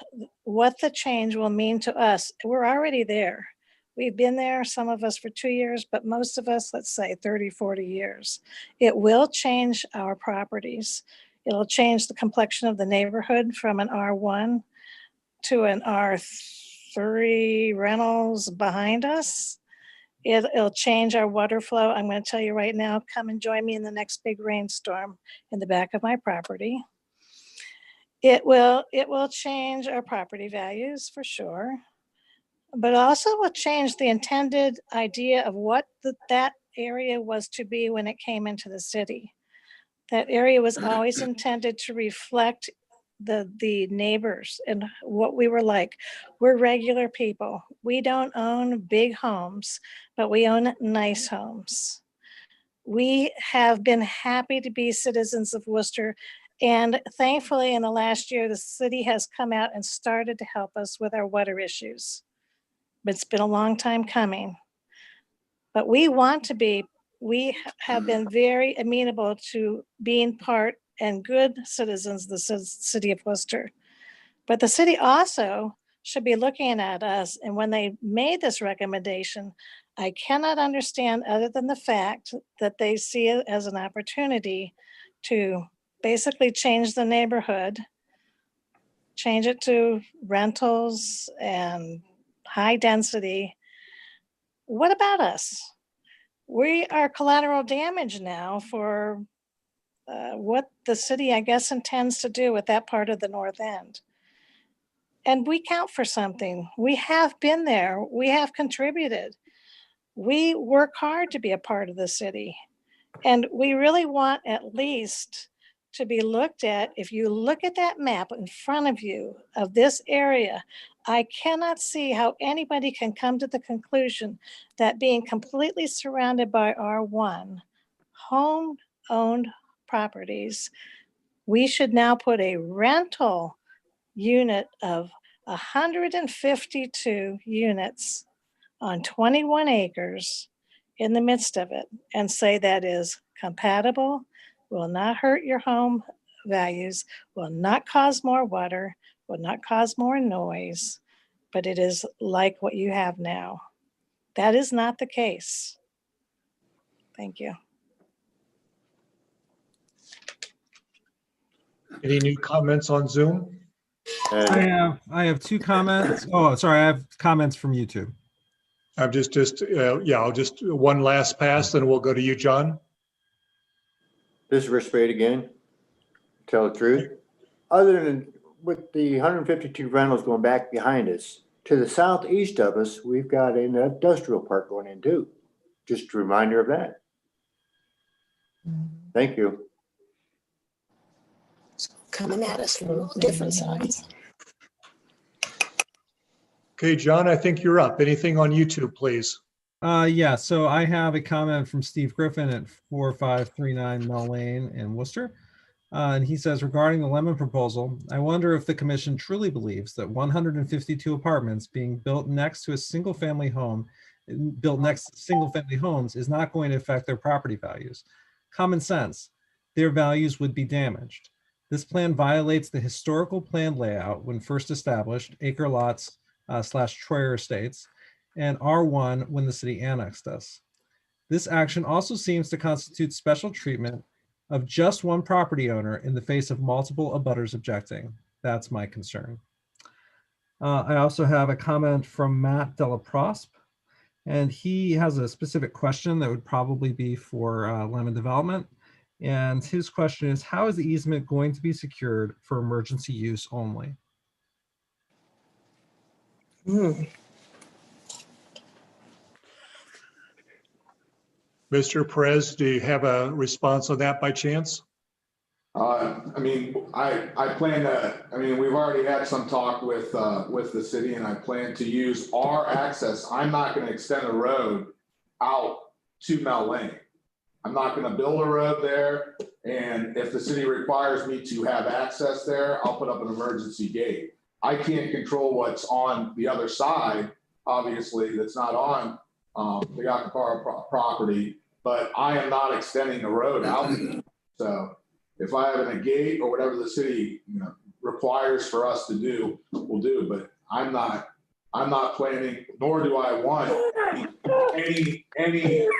what the change will mean to us. We're already there. We've been there, some of us for 2 years, but most of us, let's say 30, 40 years. It will change our properties. It'll change the complexion of the neighborhood from an R1 to an R3 rentals behind us. It'll change our water flow. I'm going to tell you right now, come and join me in the next big rainstorm in the back of my property. It will change our property values for sure, but also will change the intended idea of what that area was to be when it came into the city. That area was always intended to reflect the neighbors and what we were like. We're regular people. We don't own big homes, but we own nice homes. We have been happy to be citizens of Worcester. And thankfully, in the last year, the city has come out and started to help us with our water issues. But it's been a long time coming. But we have been very amenable to being part and good citizens of the city of Worcester. But the city also should be looking at us. And when they made this recommendation, I cannot understand other than the fact that they see it as an opportunity to basically change the neighborhood, change it to rentals and high density. What about us? We are collateral damage now for what the city, I guess, intends to do with that part of the North End. And we count for something. We have been there. We have contributed. We work hard to be a part of the city. And we really want at least to be looked at. If you look at that map in front of you of this area, I cannot see how anybody can come to the conclusion that being completely surrounded by R1 home-owned properties, we should now put a rental unit of 152 units on 21 acres in the midst of it and say that is compatible, will not hurt your home values, will not cause more water, will not cause more noise, but it is like what you have now. That is not the case. Thank you. Any new comments on Zoom? I have two comments. Oh, sorry, I have comments from YouTube. I'm I'll just one last pass, then we'll go to you, John. This is Rich Spade again. Tell the truth. Other than with the 152 rentals going back behind us, to the southeast of us, we've got an industrial park going in too. Just a reminder of that. Thank you. Coming at us from different sides. Okay, John, I think you're up. Anything on YouTube, please? Yeah, so I have a comment from Steve Griffin at 4539 Mill Lane in Worcester. And he says, regarding the Lemon proposal, I wonder if the commission truly believes that 152 apartments being built next to a single family home, built next to single family homes is not going to affect their property values. Common sense, their values would be damaged. This plan violates the historical plan layout when first established, acre lots / Troyer estates, and R1 when the city annexed us. This action also seems to constitute special treatment of just one property owner in the face of multiple abutters objecting. That's my concern. I also have a comment from Matt Delaprospe, and he has a specific question that would probably be for Lemon Development. And his question is, how is the easement going to be secured for emergency use only? Mr. Perez, do you have a response on that by chance? I mean, I plan to, I mean, we've already had some talk with the city, and I plan to use our access. I'm not gonna extend a road out to Mel Lane. I'm not gonna build a road there, and if the city requires me to have access there, I'll put up an emergency gate. I can't control what's on the other side, obviously, that's not on the occupied property, but I am not extending the road out there. So if I have a gate or whatever the city, requires for us to do, we'll do, but I'm not planning, nor do I want any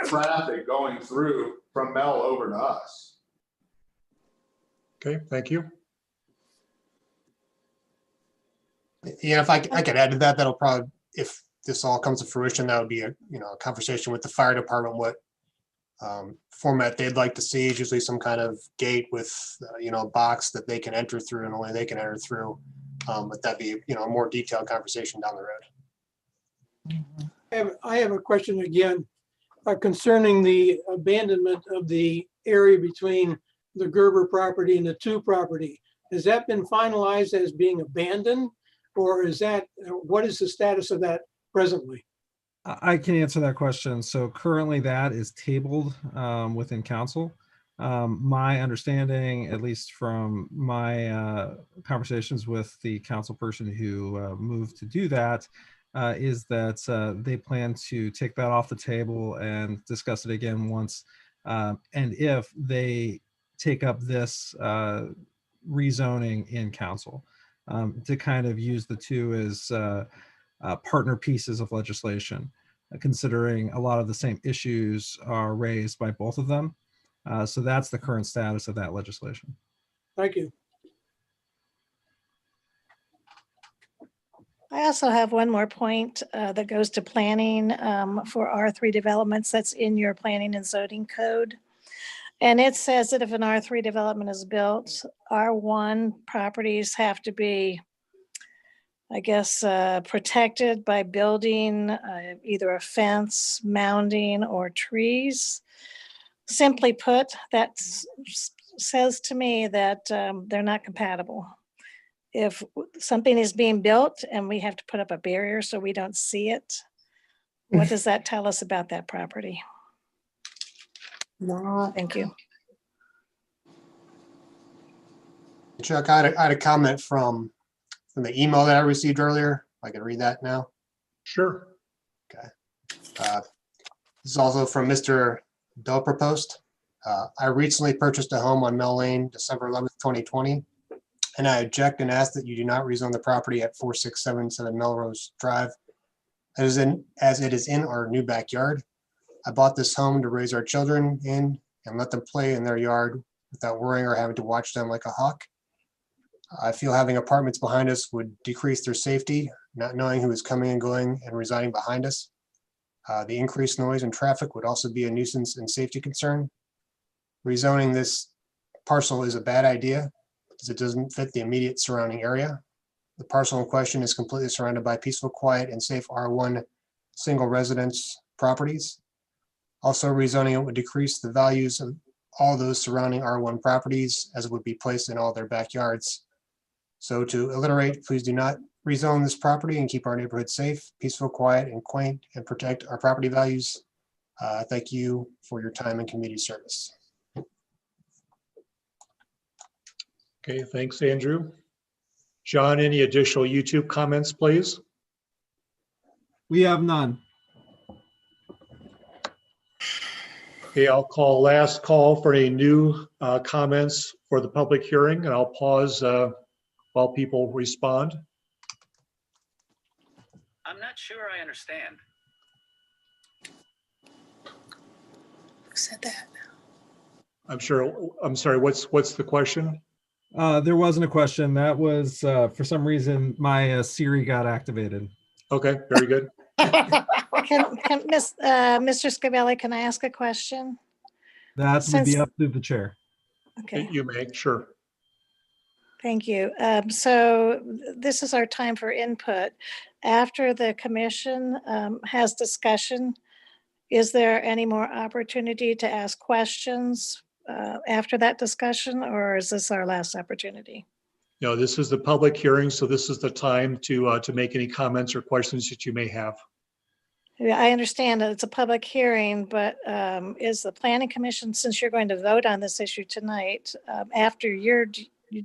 traffic going through from Mel over to us. Okay, thank you. Yeah, if I could add to that, that'll probably, if this all comes to fruition, that would be a conversation with the fire department, what format they'd like to see. Is usually some kind of gate with, a box that they can enter through and only they can enter through. But that'd be, a more detailed conversation down the road. I have a question again concerning the abandonment of the area between the Gerber property and the two property. Has that been finalized as being abandoned, or is that, what is the status of that presently? I can answer that question. So currently that is tabled within council. My understanding, at least from my conversations with the council person who moved to do that, is that they plan to take that off the table and discuss it again once, and if they take up this rezoning in council, to kind of use the two as partner pieces of legislation, considering a lot of the same issues are raised by both of them. So that's the current status of that legislation. Thank you. I also have one more point that goes to planning for R3 developments that's in your planning and zoning code. And it says that if an R3 development is built, R1 properties have to be, I guess, protected by building either a fence, mounding, or trees. Simply put, that says to me that they're not compatible. If something is being built and we have to put up a barrier so we don't see it, what does that tell us about that property? Thank you. Chuck, I had a comment from the email that I received earlier. I can read that now. Sure. Okay. This is also from Mr. Delaprospe. I recently purchased a home on Mel Lane, December 11th, 2020. And I object and ask that you do not rezone the property at 4677 Melrose Drive as it is in our new backyard. I bought this home to raise our children in and let them play in their yard without worrying or having to watch them like a hawk. I feel having apartments behind us would decrease their safety, not knowing who is coming and going and residing behind us. The increased noise and traffic would also be a nuisance and safety concern. Rezoning this parcel is a bad idea, because it doesn't fit the immediate surrounding area. The parcel in question is completely surrounded by peaceful, quiet, and safe R1 single residence properties. Also, rezoning it would decrease the values of all those surrounding R1 properties, as it would be placed in all their backyards. So to alliterate, please do not rezone this property and keep our neighborhood safe, peaceful, quiet, and quaint, and protect our property values. Thank you for your time and community service. Okay, thanks, Andrew. John, any additional YouTube comments, please? We have none. Okay, I'll call last call for any new comments for the public hearing, and I'll pause while people respond. I'm not sure I understand. Who said that? I'm sorry, what's the question? There wasn't a question. That was, for some reason, my Siri got activated. Okay, very good. Mr. Scavelli, can I ask a question? That would be Since- up to the chair. Okay, You may, sure. thank you. So this is our time for input. After the commission has discussion, is there any more opportunity to ask questions after that discussion, or is this our last opportunity? No, this is the public hearing, so this is the time to make any comments or questions that you may have. Yeah, I understand that it's a public hearing, but is the planning commission, since you're going to vote on this issue tonight, after your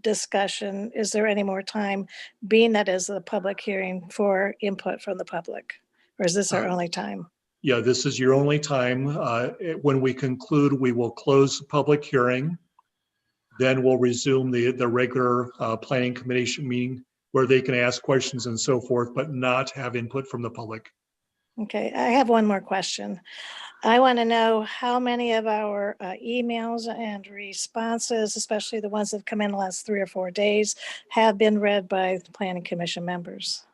discussion, is there any more time, being that is a public hearing, for input from the public? Or is this our only time? Yeah, this is your only time. When we conclude, we will close the public hearing. Then we'll resume the regular planning commission meeting where they can ask questions and so forth, but not have input from the public. Okay, I have one more question. I want to know how many of our emails and responses, especially the ones that have come in the last 3 or 4 days, have been read by the planning commission members.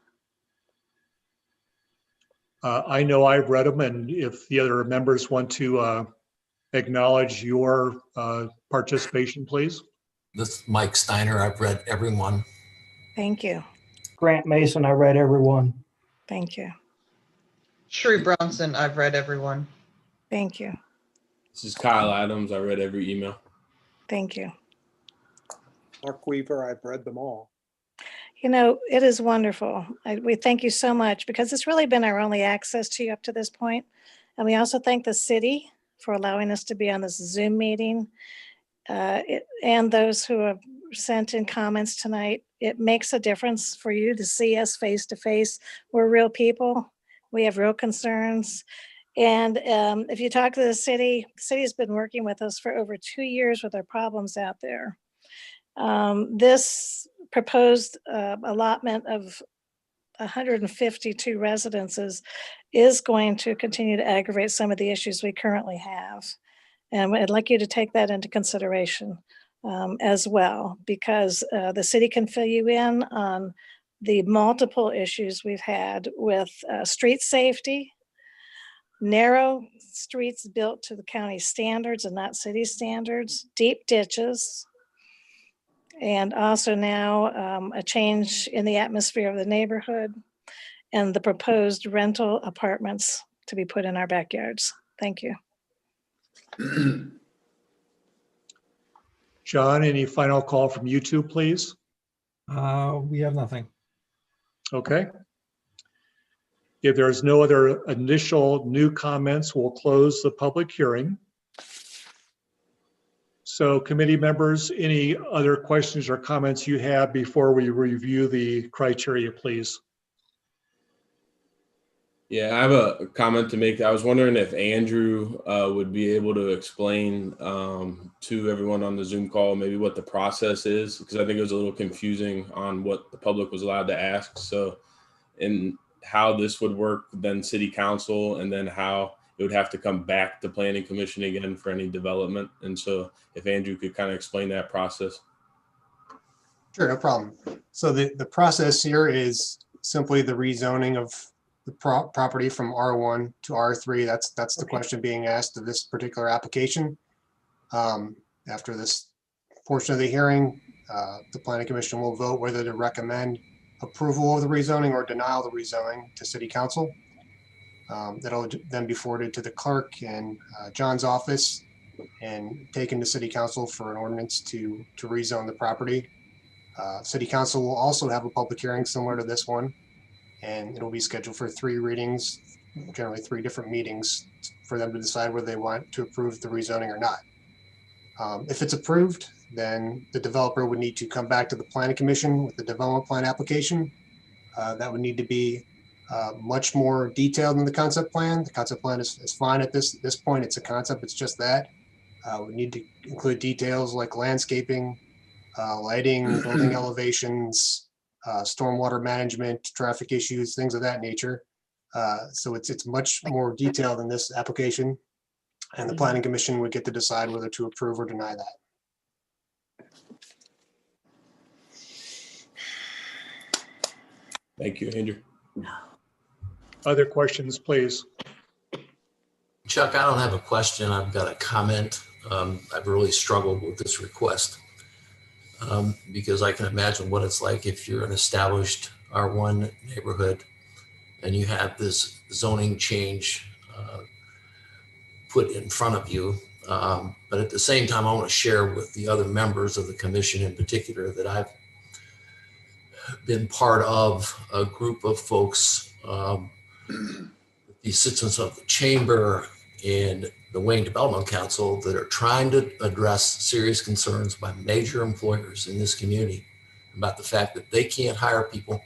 I know I've read them, and if the other members want to acknowledge your participation, please. This is Mike Steiner. I've read every one. Thank you. Grant Mason, I read every one. Thank you. Sheree Bronson, I've read everyone. Thank you. This is Kyle Adams. I read every email. Thank you. Mark Weaver, I've read them all. You know, it is wonderful. We thank you so much, because it's really been our only access to you up to this point. And we also thank the city for allowing us to be on this Zoom meeting. And those who have sent in comments tonight. It makes a difference for you to see us face to face. We're real people. We have real concerns. And if you talk to the city's been working with us for over 2 years with our problems out there. This proposed allotment of 152 residences is going to continue to aggravate some of the issues we currently have. And I'd like you to take that into consideration as well, because the city can fill you in on the multiple issues we've had with street safety, narrow streets built to the county standards and not city standards, deep ditches, and also now a change in the atmosphere of the neighborhood, and the proposed rental apartments to be put in our backyards. Thank you. John, any final call from you two, please? We have nothing. Okay. If there's no other initial new comments, we'll close the public hearing. So committee members, any other questions or comments you have before we review the criteria, please? Yeah, I have a comment to make. I was wondering if Andrew would be able to explain to everyone on the Zoom call maybe what the process is, because I think it was a little confusing on what the public was allowed to ask. So, and how this would work, then city council, and then how it would have to come back to planning commission again for any development. And so if Andrew could kind of explain that process. Sure, no problem. So the process here is simply the rezoning of the property from R1 to R3. That's the question being asked of this particular application. After this portion of the hearing, the planning commission will vote whether to recommend approval of the rezoning or denial of the rezoning to city council. That'll then be forwarded to the clerk and John's office and taken to city council for an ordinance to rezone the property. City council will also have a public hearing similar to this one, and it'll be scheduled for 3 readings, generally 3 different meetings, for them to decide whether they want to approve the rezoning or not. If it's approved, then the developer would need to come back to the planning commission with the development plan application. That would need to be much more detailed than the concept plan. The concept plan is fine at this point. It's a concept, it's just that. We need to include details like landscaping, lighting, building elevations, stormwater management, traffic issues, things of that nature. So it's much more detailed than this application, and the planning commission would get to decide whether to approve or deny that. Thank you, Andrew. Other questions, please? Chuck, I don't have a question. I've got a comment. I've really struggled with this request because I can imagine what it's like if you're an established R1 neighborhood and you have this zoning change put in front of you. But at the same time, I want to share with the other members of the commission in particular that I've been part of a group of folks, the assistants of the chamber and the Wayne Development Council, that are trying to address serious concerns by major employers in this community about the fact that they can't hire people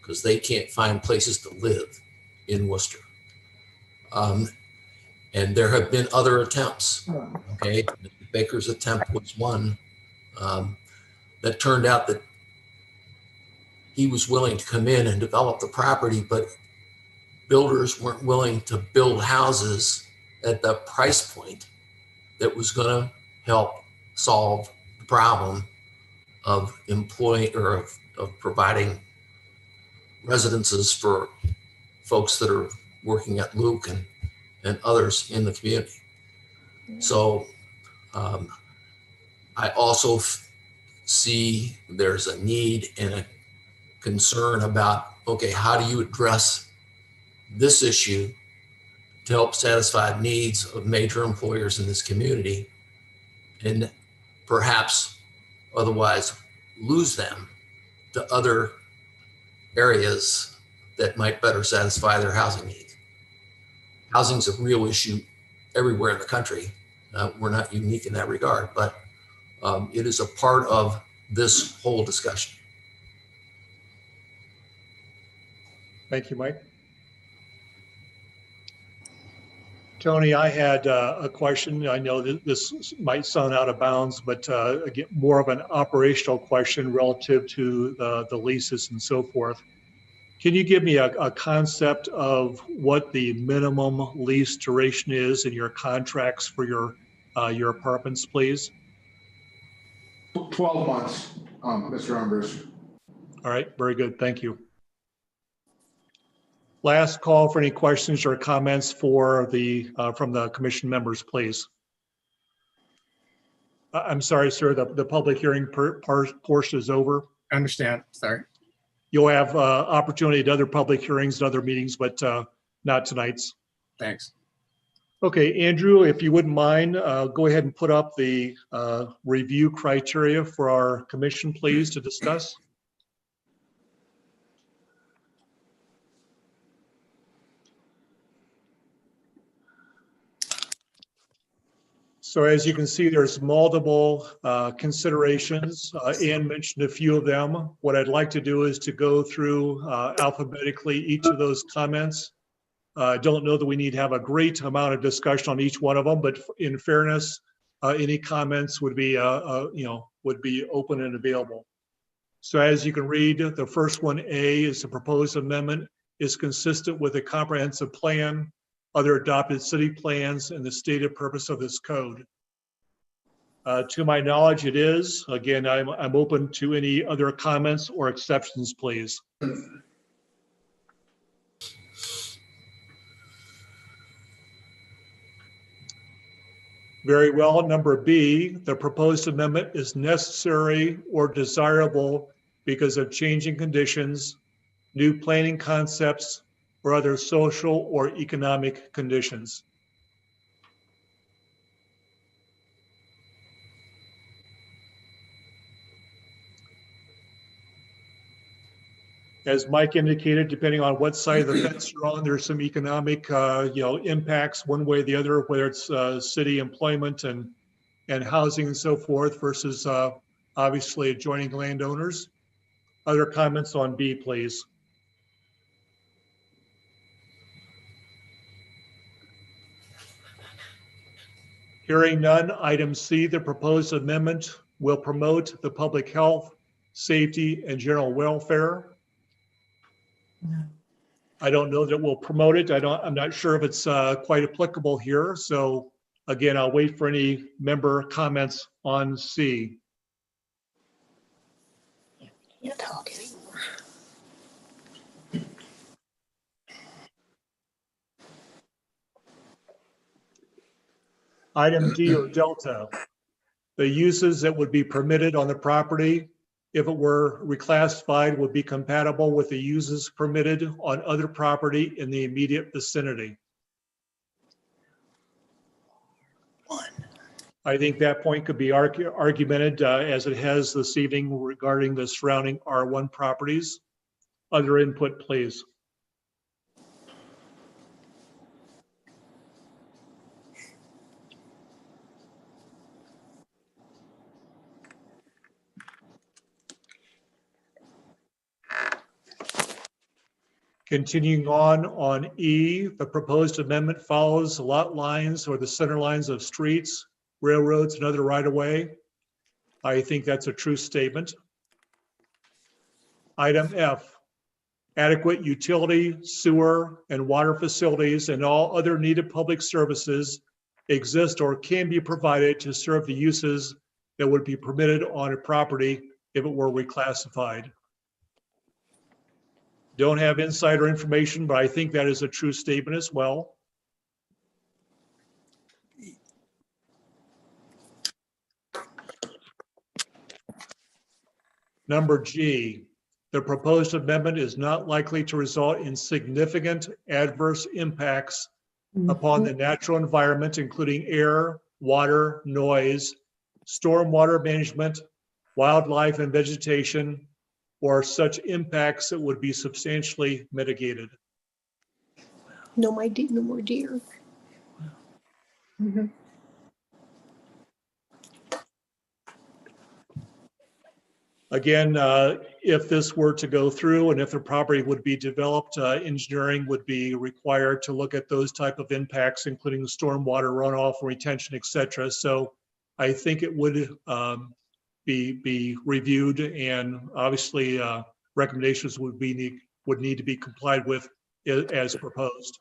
because they can't find places to live in Worcester. And there have been other attempts. Okay, Baker's attempt was one that turned out that he was willing to come in and develop the property, but builders weren't willing to build houses at the price point that was going to help solve the problem of employing or of providing residences for folks that are working at Luke and others in the community. So I also see there's a need and a concern about, okay, how do you address this issue to help satisfy needs of major employers in this community and perhaps otherwise lose them to other areas that might better satisfy their housing needs. Housing is a real issue everywhere in the country. We're not unique in that regard, but it is a part of this whole discussion. Thank you, Mike. Tony, I had a question. I know that this might sound out of bounds, but again, more of an operational question relative to the leases and so forth. Can you give me a concept of what the minimum lease duration is in your contracts for your apartments, please? 12 months, Mr. Umbers. All right, very good. Thank you. Last call for any questions or comments for from the commission members, please. I'm sorry, sir, the public hearing portion is over. I understand. Sorry. You'll have opportunity at other public hearings and other meetings, but not tonight's. Thanks. Okay, Andrew, if you wouldn't mind, go ahead and put up the review criteria for our commission, please, to discuss. So as you can see, there's multiple considerations. Ann mentioned a few of them. What I'd like to do is to go through alphabetically each of those comments. I don't know that we need to have a great amount of discussion on each one of them, but in fairness, any comments would be, would be open and available. So as you can read, the first one, A, is the proposed amendment is consistent with the comprehensive plan, other adopted city plans, and the stated purpose of this code. To my knowledge, it is. Again, I'm open to any other comments or exceptions, please. Very well. Number B, the proposed amendment is necessary or desirable because of changing conditions, new planning concepts, or other social or economic conditions. As Mike indicated, depending on what side of the fence you're on, there's some economic, impacts one way or the other, whether it's city employment and housing and so forth versus obviously adjoining landowners. Other comments on B, please. Hearing none, item C, the proposed amendment will promote the public health, safety, and general welfare. I don't know that it will promote it. I'm not sure if it's quite applicable here. So again, I'll wait for any member comments on C. Can't talk anymore. Item D or delta, the uses that would be permitted on the property, if it were reclassified, would be compatible with the uses permitted on other property in the immediate vicinity. I think that point could be argumented as it has this evening regarding the surrounding R1 properties. Other input, please. Continuing on E, the proposed amendment follows the lot lines or the center lines of streets, railroads, and other right-of-way. I think that's a true statement. Item F, adequate utility, sewer, and water facilities and all other needed public services exist or can be provided to serve the uses that would be permitted on a property if it were reclassified. Don't have insider information, but I think that is a true statement as well. Number G, the proposed amendment is not likely to result in significant adverse impacts upon the natural environment, including air, water, noise, stormwater management, wildlife and vegetation, or such impacts that would be substantially mitigated. No, no more deer. Again, if this were to go through and if the property would be developed, engineering would be required to look at those type of impacts, including the stormwater runoff, retention, et cetera. So I think it would be reviewed, and obviously recommendations would need to be complied with as proposed.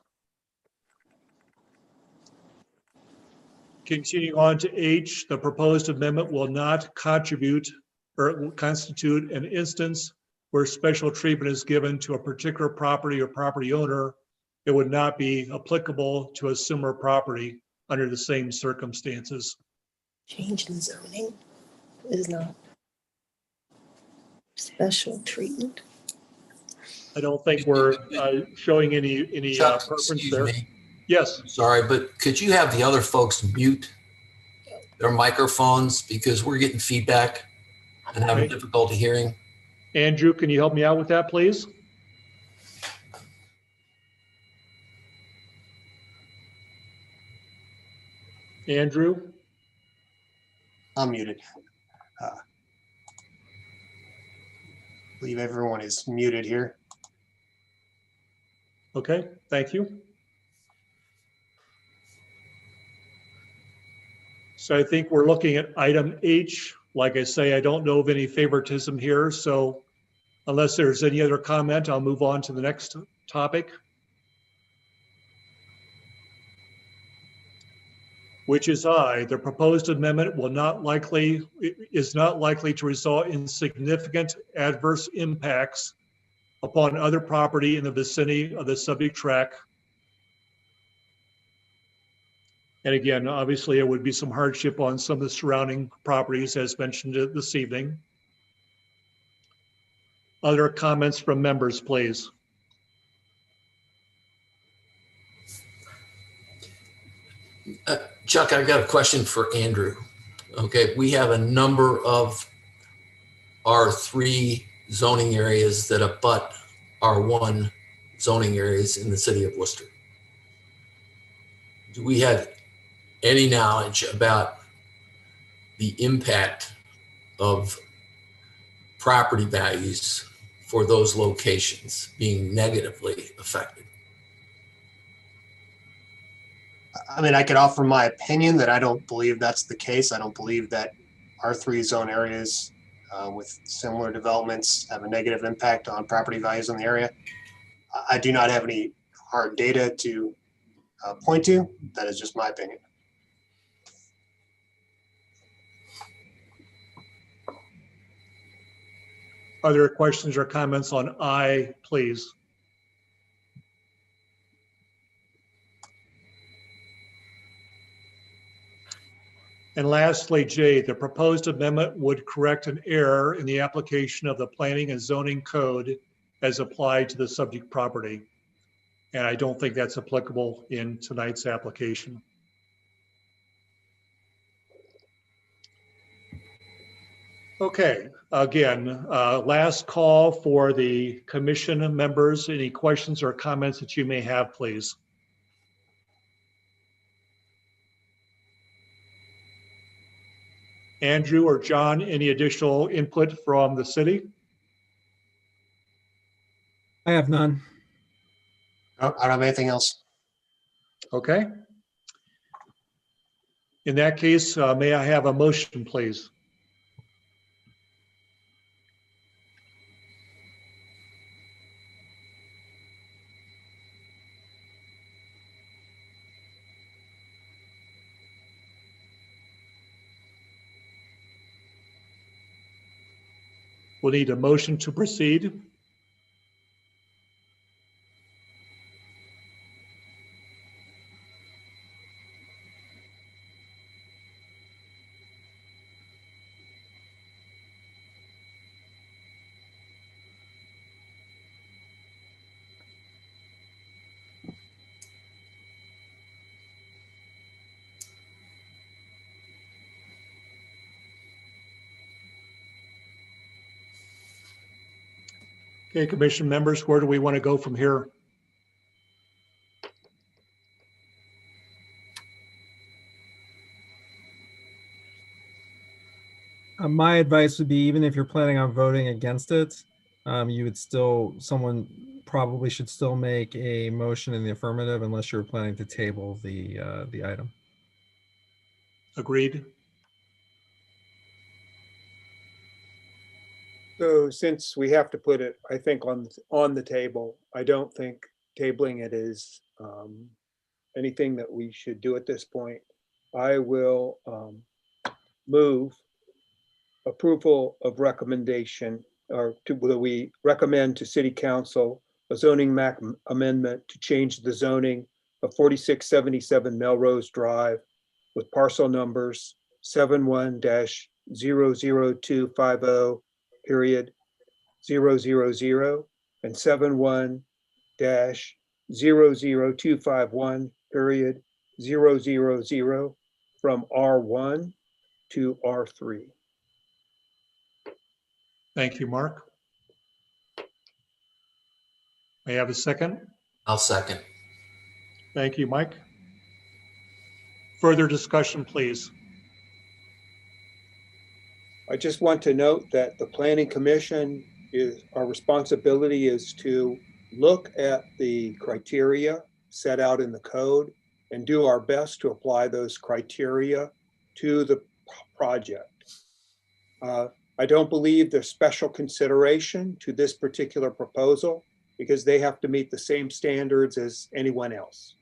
Continuing on to H, the proposed amendment will not contribute or it will constitute an instance where special treatment is given to a particular property or property owner. It would not be applicable to a similar property under the same circumstances. Change in zoning is not special treatment. I don't think we're showing any Chuck, preference excuse there. me. Yes. Sorry, but could you have the other folks mute their microphones because we're getting feedback and having Okay. difficulty hearing? Andrew, can you help me out with that, please? Andrew? I'm muted. I believe everyone is muted here. Okay, thank you. So I think we're looking at item H. Like I say, I don't know of any favoritism here. So unless there's any other comment, I'll move on to the next topic, which is I. The proposed amendment is not likely to result in significant adverse impacts upon other property in the vicinity of the subject tract. And again, obviously, there would be some hardship on some of the surrounding properties as mentioned this evening. Other comments from members, please. Chuck, I've got a question for Andrew. Okay, we have a number of R3 zoning areas that abut R1 zoning areas in the city of Worcester. Do we have any knowledge about the impact of property values for those locations being negatively affected? I mean, I could offer my opinion that I don't believe that's the case. I don't believe that R3 zone areas with similar developments have a negative impact on property values in the area. I do not have any hard data to point to. That is just my opinion. Other questions or comments on I, please? And lastly, J, the proposed amendment would correct an error in the application of the planning and zoning code as applied to the subject property. And I don't think that's applicable in tonight's application. Okay, again, last call for the commission members. Any questions or comments that you may have, please? Andrew or John, any additional input from the city? I have none. No, I don't have anything else. Okay. In that case, may I have a motion, please? We'll need a motion to proceed. Okay, commission members, where do we want to go from here? My advice would be, even if you're planning on voting against it, you would still, someone probably should still make a motion in the affirmative unless you're planning to table the item. Agreed. So since we have to put it, I think, on the table, I don't think tabling it is anything that we should do at this point. I will move approval of recommendation, or that we recommend to City Council a zoning map amendment to change the zoning of 4677 Melrose Drive with parcel numbers 71-00250 period 000 and 71-00251 period 000 from R1 to R3. Thank you, Mark. May I have a second? I'll second. Thank you, Mike. Further discussion, please. I just want to note that the Planning Commission our responsibility is to look at the criteria set out in the code and do our best to apply those criteria to the project. I don't believe there's special consideration to this particular proposal because they have to meet the same standards as anyone else.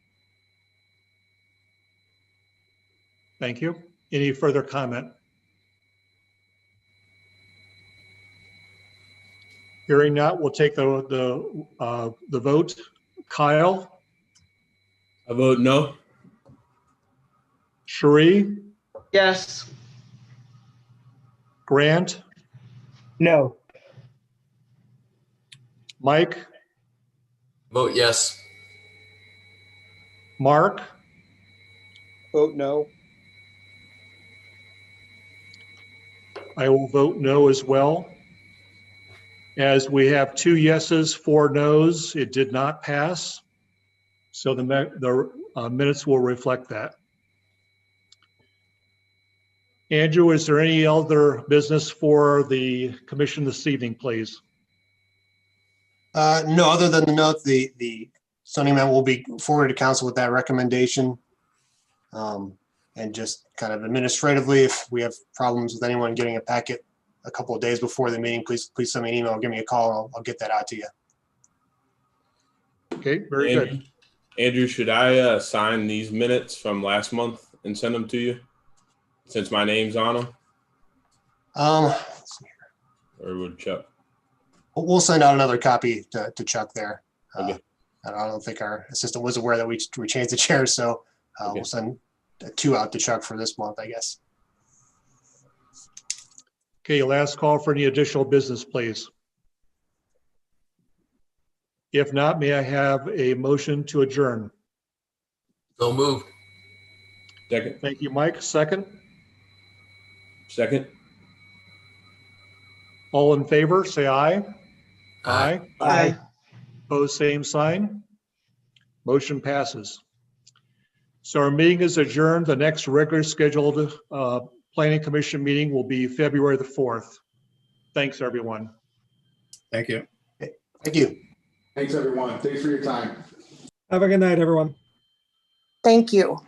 Thank you. Any further comment? Hearing not, we'll take the vote. Kyle? I vote no. Cherie? Yes. Grant? No. Mike? Vote yes. Mark? Vote no. I will vote no as well. As we have 2 yeses, 4 nos, it did not pass. So the minutes will reflect that. Andrew, is there any other business for the commission this evening, please? No, other than the note, the zoning amendment will be forwarded to council with that recommendation. And just kind of administratively, if we have problems with anyone getting a packet a couple of days before the meeting, please send me an email, give me a call, I'll get that out to you. Okay, very good. Andrew, should I sign these minutes from last month and send them to you since my name's on them? Let's see here. Or would Chuck? We'll send out another copy to Chuck there. Okay. I don't think our assistant was aware that we changed the chairs, so Okay. we'll send 2 out to Chuck for this month, I guess. Okay, last call for any additional business, please. If not, may I have a motion to adjourn? So moved. Second. Thank you, Mike. Second. Second. All in favor, say aye. Aye. Aye. Opposed, same sign. Motion passes. So our meeting is adjourned. The next regular scheduled Planning Commission meeting will be February the 4th. Thanks, everyone. Thank you. Thank you. Thanks, everyone. Thanks for your time. Have a good night, everyone. Thank you.